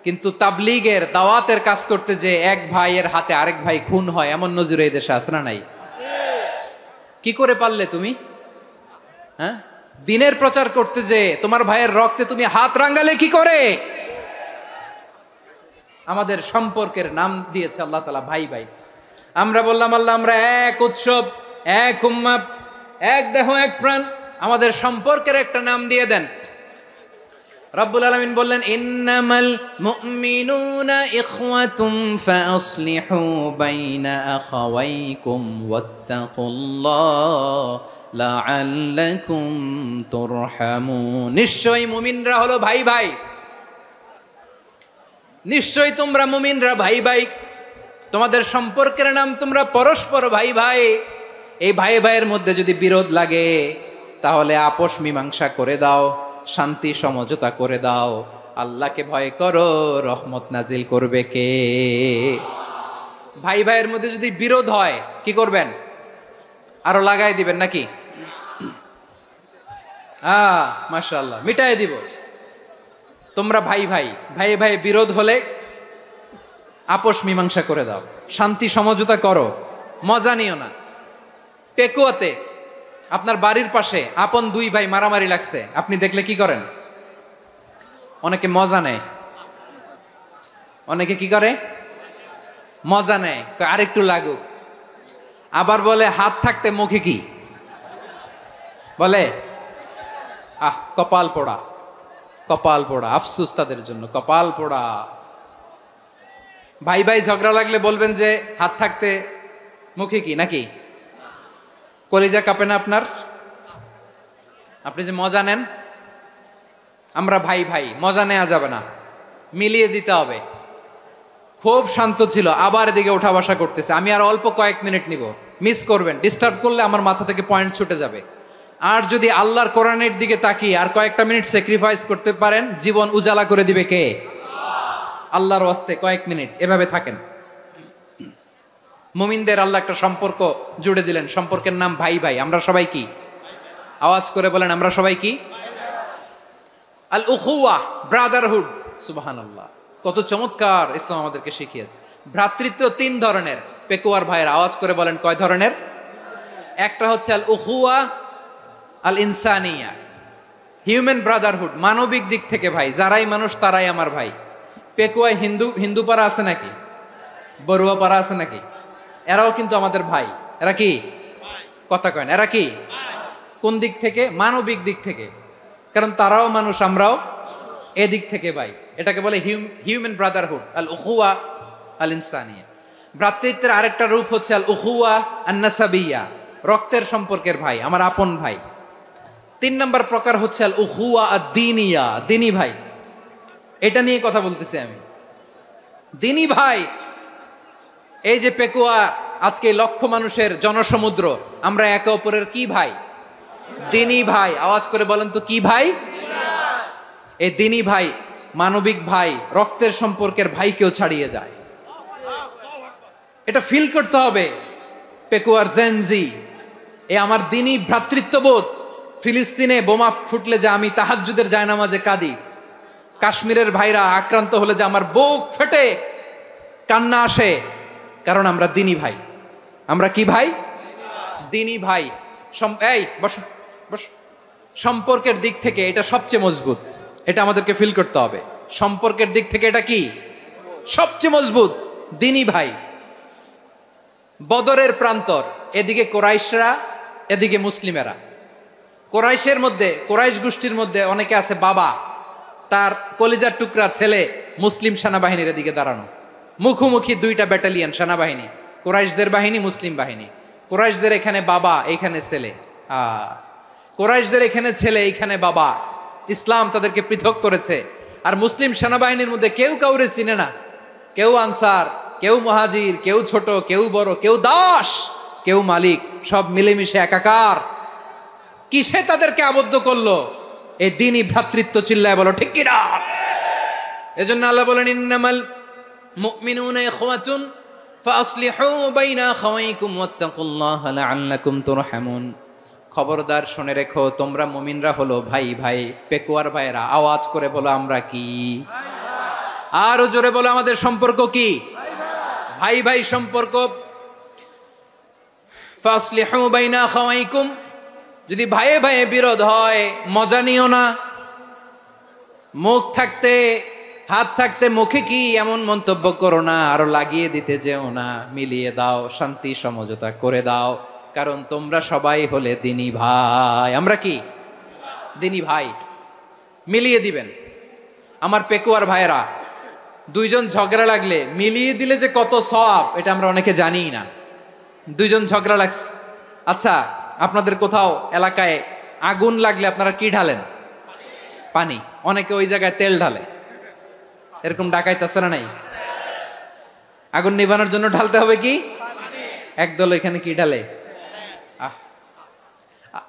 কিন্তু তাবলীগের দাওয়াতের কাজ করতে যে এক ভাইয়ের হাতে আরেক ভাই খুন হয়, এমন নজির এই দেশে আছে না নাই? কি করে পারলে তুমি? হ্যাঁ, দিনের প্রচার করতে যে তোমার ভাইয়ের রক্তে তুমি হাত রাঙ্গালে কি করে? আমাদের সম্পর্কের নাম দিয়েছে আল্লাহ তাআলা ভাই ভাই। আমরা বললাম আল্লাহ আমরা এক উৎসব, এক উম্মাহ, এক দেহ, এক প্রাণ, আমাদের সম্পর্কের একটা নাম দিয়ে দেন। রব্বুল আলামিন বললেন ইন্নামাল মুমিনুনা ইখওয়াতুম ফাসলিহু বাইনা আখাওয়াইকুম ওয়াত্তাকুল্লাহ লাআল্লাকুম তুরহামুন। নিশ্চয়ই মুমিনরা হলো ভাই ভাই, নিশ্চয়ই তোমরা মুমিনরা ভাই ভাই, তোমাদের সম্পর্কের নাম তোমরা পরস্পর ভাই ভাই। এই ভাই ভাইয়ের মধ্যে যদি বিরোধ লাগে তাহলে আপোষ মীমাংসা করে দাও, শান্তি সমঝোতা করে দাও। আল্লাহকে ভয় করো, রহমত নাজিল করবে কে? ভাই ভাইয়ের মধ্যে যদি বিরোধ হয় কি করবেন? আরো লাগাই দিবেন নাকি? মাশাআল্লাহ, মিটাই দিব। তোমরা ভাই ভাই, ভাই ভাই বিরোধ হলে আপোষ মীমাংসা করে দাও, শান্তি সমঝোতা করো, মজা নিও না। পেকুয়াতে আপনার বাড়ির পাশে আপন দুই ভাই মারামারি লাগছে, আপনি দেখলে কি করেন? অনেকে মজা নেয়। অনেকে কি করে? মজা নেয়, আরেকটু লাগুক। আবার বলে হাত থাকতে মুখে কি বলে? কপাল পোড়া, কপাল পোড়া। আফসোস তাদের জন্য, কপাল পোড়া। ভাই ভাই ঝগড়া লাগলে বলবেন যে হাত থাকতে মুখে কি, নাকি? কলিজা কাঁপে না আপনার? আপনি যে মজা নেন। আমরা ভাই ভাই, মজা নেওয়া যাবে না, মিলিয়ে দিতে হবে। খুব শান্ত ছিল, আবার এদিকে ওঠা বসা করতেছে। আমি আর অল্প কয়েক মিনিট নিব, মিস করবেন। ডিস্টার্ব করলে আমার মাথা থেকে পয়েন্ট ছুটে যাবে। আর যদি আল্লাহর কোরআনের দিকে তাকিয়ে আর কয়েকটা মিনিট স্যাক্রিফাইস করতে পারেন, জীবন উজালা করে দিবে কে? আল্লাহর ওয়াস্তে কয়েক মিনিট এভাবে থাকেন। মুমিনদের আল্লাহ একটা সম্পর্ক জুড়ে দিলেন, সম্পর্কের নাম ভাই ভাই। আমরা সবাই কি? আওয়াজ করে বলেন, আমরা সবাই কি? আল উখুয়া, ব্রাদারহুড। সুবহানাল্লাহ, কত চমৎকার ইসলাম আমাদেরকে শিখিয়েছে। ভ্রাতৃত্ব তিন ধরনের। পেকুয়ার ভাইয়ের আওয়াজ করে বলেন, কয় ধরনের? একটা হচ্ছে আল উখুয়া আল ইনসানিয়া, হিউম্যান ব্রাদারহুড, মানবিক দিক থেকে ভাই, যারাই মানুষ তারাই আমার ভাই। পেকুয়ায় হিন্দু পাড়া আছে নাকি? বড়ুয়া পাড়া আছে নাকি? এরাও কিন্তু আমাদের ভাই। এরা কি? কথা কয় না, এরা কি? কোন দিক থেকে? মানবিক দিক থেকে। কারণ তারাও মানুষ, আমরাও এদিক থেকে ভাই। এটাকে বলে হিউম্যান ব্রাদারহুড, আল উখুয়া আল ইনসানিয়া। ভ্রাতৃত্বের আরেকটা রূপ হচ্ছে আল উখুয়া আন নাসাবিয়া, রক্তের সম্পর্কের ভাই, আমার আপন ভাই। 3 নম্বর প্রকার হচ্ছে আল উখুয়া আদ-দীনিয়া, দিনী ভাই। এটা নিয়ে কথা বলতেছি আমি। দিনী ভাই, এই যে পেকুয়া, আজকে লক্ষ মানুষের জনসমুদ্র, আমরা একে অপরের কি ভাই? দিনী ভাই। আওয়াজ করে বলেন তো, কি ভাই? এই দিনী ভাই, মানবিক ভাই, রক্তের সম্পর্কের ভাইকেও ছাড়িয়ে যায়। এটা ফিল করতে হবে। পেকুয়ার জেনজি, এ আমার দিনী ভ্রাতৃত্ববোধ। ফিলিস্তিনে বোমা ফুটলে যে আমি তাহাজ্জুদের জায়নামাজে কাঁদি, কাশ্মীরের ভাইরা আক্রান্ত হলে যে আমার বুক ফেটে কান্না আসে, কারণ আমরা দিনী ভাই। আমরা কি ভাই? দিনী ভাই। এই বসো বসো। সম্পর্কের দিক থেকে এটা সবচেয়ে মজবুত, এটা আমাদেরকে ফিল করতে হবে। সম্পর্কের দিক থেকে এটা কি? সবচেয়ে মজবুত, দিনী ভাই। বদরের প্রান্তর, এদিকে কোরাইশরা, এদিকে মুসলিমেরা। কোরাইশের মধ্যে, কোরাইশ গোষ্ঠীর মধ্যে অনেকে আছে বাবা, তার কলিজার টুকরা ছেলে মুসলিম সেনাবাহিনীর এদিকে দাঁড়ানো, মুখোমুখি দুইটা ব্যাটালিয়ন সেনাবাহিনী, কোরাইশদের বাহিনী, মুসলিম বাহিনী। কোরাইশদের এখানে বাবা, এইখানে ছেলে। কোরাইশদের এখানে ছেলে, এইখানে বাবা। ইসলাম তাদেরকে পৃথক করেছে। আর মুসলিম সেনাবাহিনীর মধ্যে কেউ কাউরে চিনে না, কেউ আনসার, কেউ মুহাজির, কেউ ছোট, কেউ বড়, কেউ দাস, কেউ মালিক, সব মিলেমিশে একাকার। কিসে তাদেরকে আবদ্ধ করলো? এই দিনই ভ্রাতৃত্ব। চিল্লায় বলো ঠিক কিনা? এজন্য আল্লাহ বলেন, ইন্নামাল মুমিনুনা ইখওয়াতুন ফাসলিহু বাইনা আখাওয়াইকুম ওয়াত্তাকুল্লাহা লাআল্লাকুম তুরহামুন। খবরদার শুনে রেখো, তোমরা মুমিনরা হলো ভাই ভাই। পেকুয়ার ভাইরা আওয়াজ করে বলো আমরা কি? আরো জোরে বলো আমাদের সম্পর্ক কি? ভাই ভাই সম্পর্ক। ফাসলিহু বাইনা আখাওয়াইকুম, যদি ভাইয়ে ভাইয়ে বিরোধ হয় মজা নিও না। মুখ থাকতে হাত থাকতে মুখে কি এমন মন্তব্য করো না, আরো লাগিয়ে দিতে যেও না। মিলিয়ে দাও, শান্তি সমঝোতা করে দাও, কারণ তোমরা সবাই হলে দিনী ভাই। আমরা কি দিনী ভাই? মিলিয়ে দিবেন। আমার পেকুয়ার ভাইরা, দুইজন ঝগড়া লাগলে মিলিয়ে দিলে যে কত সওয়াব এটা আমরা অনেকে জানি না। দুইজন ঝগড়া লাগছে, আচ্ছা আপনাদের কোথাও এলাকায় আগুন লাগলে আপনারা কি ঢালেন? পানি। অনেকে ওই জায়গায় তেল ঢালে, এরকম ডাকাইতে আছে না নাই? আগুন নিভানোর জন্য ঢালতে হবে কি? একদল এখানে কি ঢালে?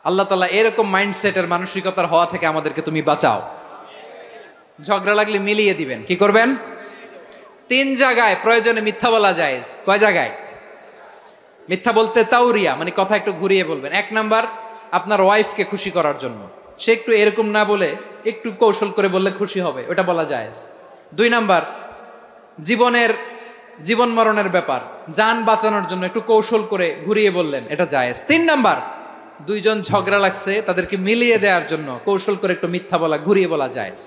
আল্লাহ তাআলা এরকম মাইন্ডসেটের মানসিকতার হওয়া থেকে আমাদেরকে তুমি বাঁচাও। ঝগড়া লাগলে মিলিয়ে দিবেন। কি করবেন? 3 জায়গায় প্রয়োজনে মিথ্যা বলা যায়। কয় জায়গায় মিথ্যা বলতে? তাওরিয়া, মানে কথা একটু ঘুরিয়ে বলবেন। 1 নাম্বার, আপনার ওয়াইফকে খুশি করার জন্য, সে একটু এরকম না বলে একটু কৌশল করে বললে খুশি হবে, ওটা বলা যায়। 2 নাম্বার, জীবন মরণের ব্যাপার, জান বাঁচানোর জন্য একটু কৌশল করে ঘুরিয়ে বললেন, এটা জায়েজ। 3 নাম্বার, দুইজন ঝগড়া লাগছে তাদেরকে মিলিয়ে দেওয়ার জন্য কৌশল করে একটু মিথ্যা বলা, ঘুরিয়ে বলা জায়েজ।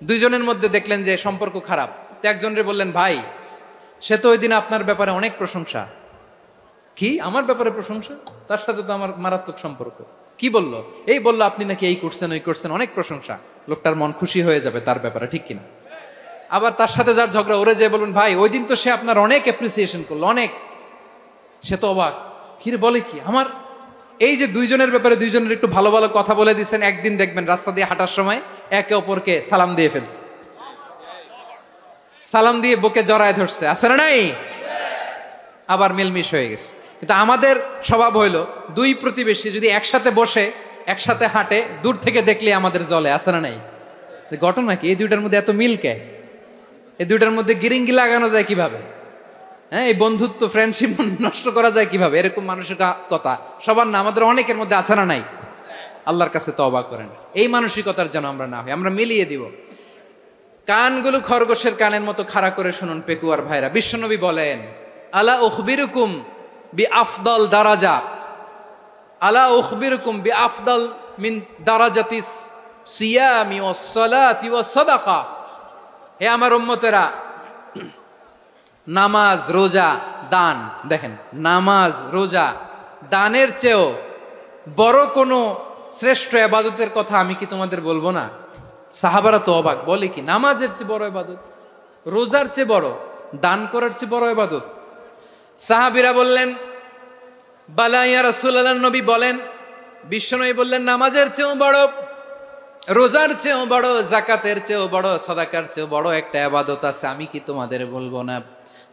দুইজনের মধ্যে দেখলেন যে সম্পর্ক খারাপ, তো একজনরে বললেন, ভাই সে তো ওই দিন আপনার ব্যাপারে অনেক প্রশংসা। কি আমার ব্যাপারে প্রশংসা? তার সাথে তো আমার মারাত্মক সম্পর্ক। কি বললো? এই বললো আপনি নাকি এই করছেন ওই করছেন, অনেক প্রশংসা। লোকটার মন খুশি হয়ে যাবে তার ব্যাপারে, ঠিক কিনা? আবার তার সাথে যার ঝগড়া, ওরে যে বলবেন, ভাই ওই দিন তো সে আপনার অনেক অ্যাপ্রিসিয়েশন করলো, অনেক। সে তো অবাক, কিরে বলে কি আমার? এই যে দুইজনের ব্যাপারে দুইজনের একটু ভালো ভালো কথা বলে দিচ্ছেন, একদিন দেখবেন রাস্তা দিয়ে হাঁটার সময় একে অপরকে সালাম দিয়ে ফেলছে, সালাম দিয়ে বুকে জড়ায় ধরছে, আছে না নাই? আবার মিলমিশ হয়ে গেছে। কিন্তু আমাদের স্বভাব হইলো, দুই প্রতিবেশী যদি একসাথে বসে একসাথে হাঁটে, দূর থেকে দেখলে আমাদের জলে, আছে না নাই? ঘটনা কি? এই দুইটার মধ্যে এত মিল কে? এই দুইটার মধ্যে গিরিঙ্গি লাগানো যায় কিভাবে? হ্যাঁ, এই বন্ধুত্ব ফ্রেন্ডশিপ নষ্ট করা যায় কিভাবে? এরকম মানুষের কথা সবার না, আমাদের অনেকের মধ্যে আছে না নাই? আল্লাহর কাছে তওবা করেন, এই মানসিকতার যেন আমরা না হই, আমরা মিলিয়ে দিব। কানগুলো খরগোশের কানের মতো খাড়া করে শুনুন পেকুয়ার ভাইরা। বিশ্বনবী বলেন, আলা উখবিরুকুম বি আফদল দারাজা, আলা উখবিরুকুম বি আফদল মিন দারাজাতিস সিয়ামি ওয়াস সালাতি ওয়াস সাদাকা। হে আমার উম্মতেরা, নামাজ, রোজা, দান, দেখেন নামাজ, রোজা, দানের চেয়েও বড় কোনো শ্রেষ্ঠ ইবাদতের কথা আমি কি তোমাদের বলবো না? সাহাবারা তো অবাক, বলে কি নামাজের চেয়ে বড় ইবাদত, রোজার চেয়ে বড়, দান করার চেয়ে বড় ইবাদত? সাহাবীরা বললেন, বালা ইয়া রাসূলুল্লাহ, নবী বলেন। বিশ্বনবী বললেন, নামাজের চেয়েও বড়, রোজার চেয়েও বড়, যাকাতের চেয়েও বড়, সাদাকার চেয়েও বড় একটা ইবাদত আছে, আমি কি তোমাদের বলবো না?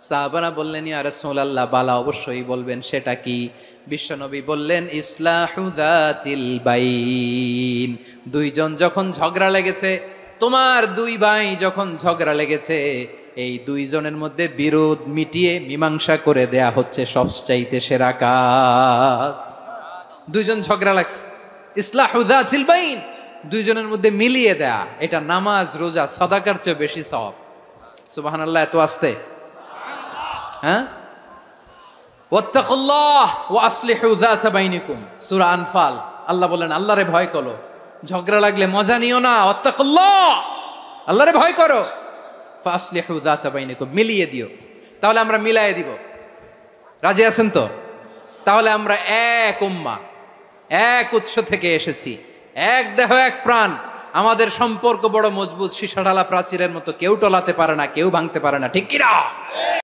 সাহাবারা বললেন, ইয়া রাসূলুল্লাহ, বালা, অবশ্যই বলবেন, সেটা কি? বিশ্বনবী বললেন, ইসলাহু যাতিল বাইন। দুইজন যখন ঝগড়া লেগেছে, তোমার দুই ভাই যখন ঝগড়া লেগেছে, এই দুইজনের মধ্যে বিরোধ মিটিয়ে মীমাংসা করে দেয়া হচ্ছে সবচাইতে সেরা কাজ। দুইজন ঝগড়া লাগছে, ইসলাহু যাতিল বাইন, দুইজনের মধ্যে মিলিয়ে দেয়া, এটা নামাজ, রোজা, সাদাকার চেয়ে বেশি সওয়াব। সুবহানাল্লাহ, এত আসতে। হ্যাঁ, ওয়াত্তাকুল্লাহ ওয়া আসলিহু যাতা বাইনিকুম, সূরা আনফাল। আল্লাহ বলেন, আল্লাহরে ভয় করো, ঝগড়া লাগলে মজা নিও না। ওয়াত্তাকুল্লাহ, আল্লাহরে ভয় করো। ফাসলিহু যাতা বাইনিকুম, মিলিয়ে দিও। তাহলে আমরা মিলায়ে দিব, রাজি আছেন তো? তাহলে আমরা এক উম্মাহ, এক উৎস থেকে এসেছি, এক দেহ এক প্রাণ। আমাদের সম্পর্ক বড় মজবুত, সীসা ঢালা প্রাচীরের মতো, কেউ টলাতে পারে না, কেউ ভাঙতে পারে না, ঠিক কিনা?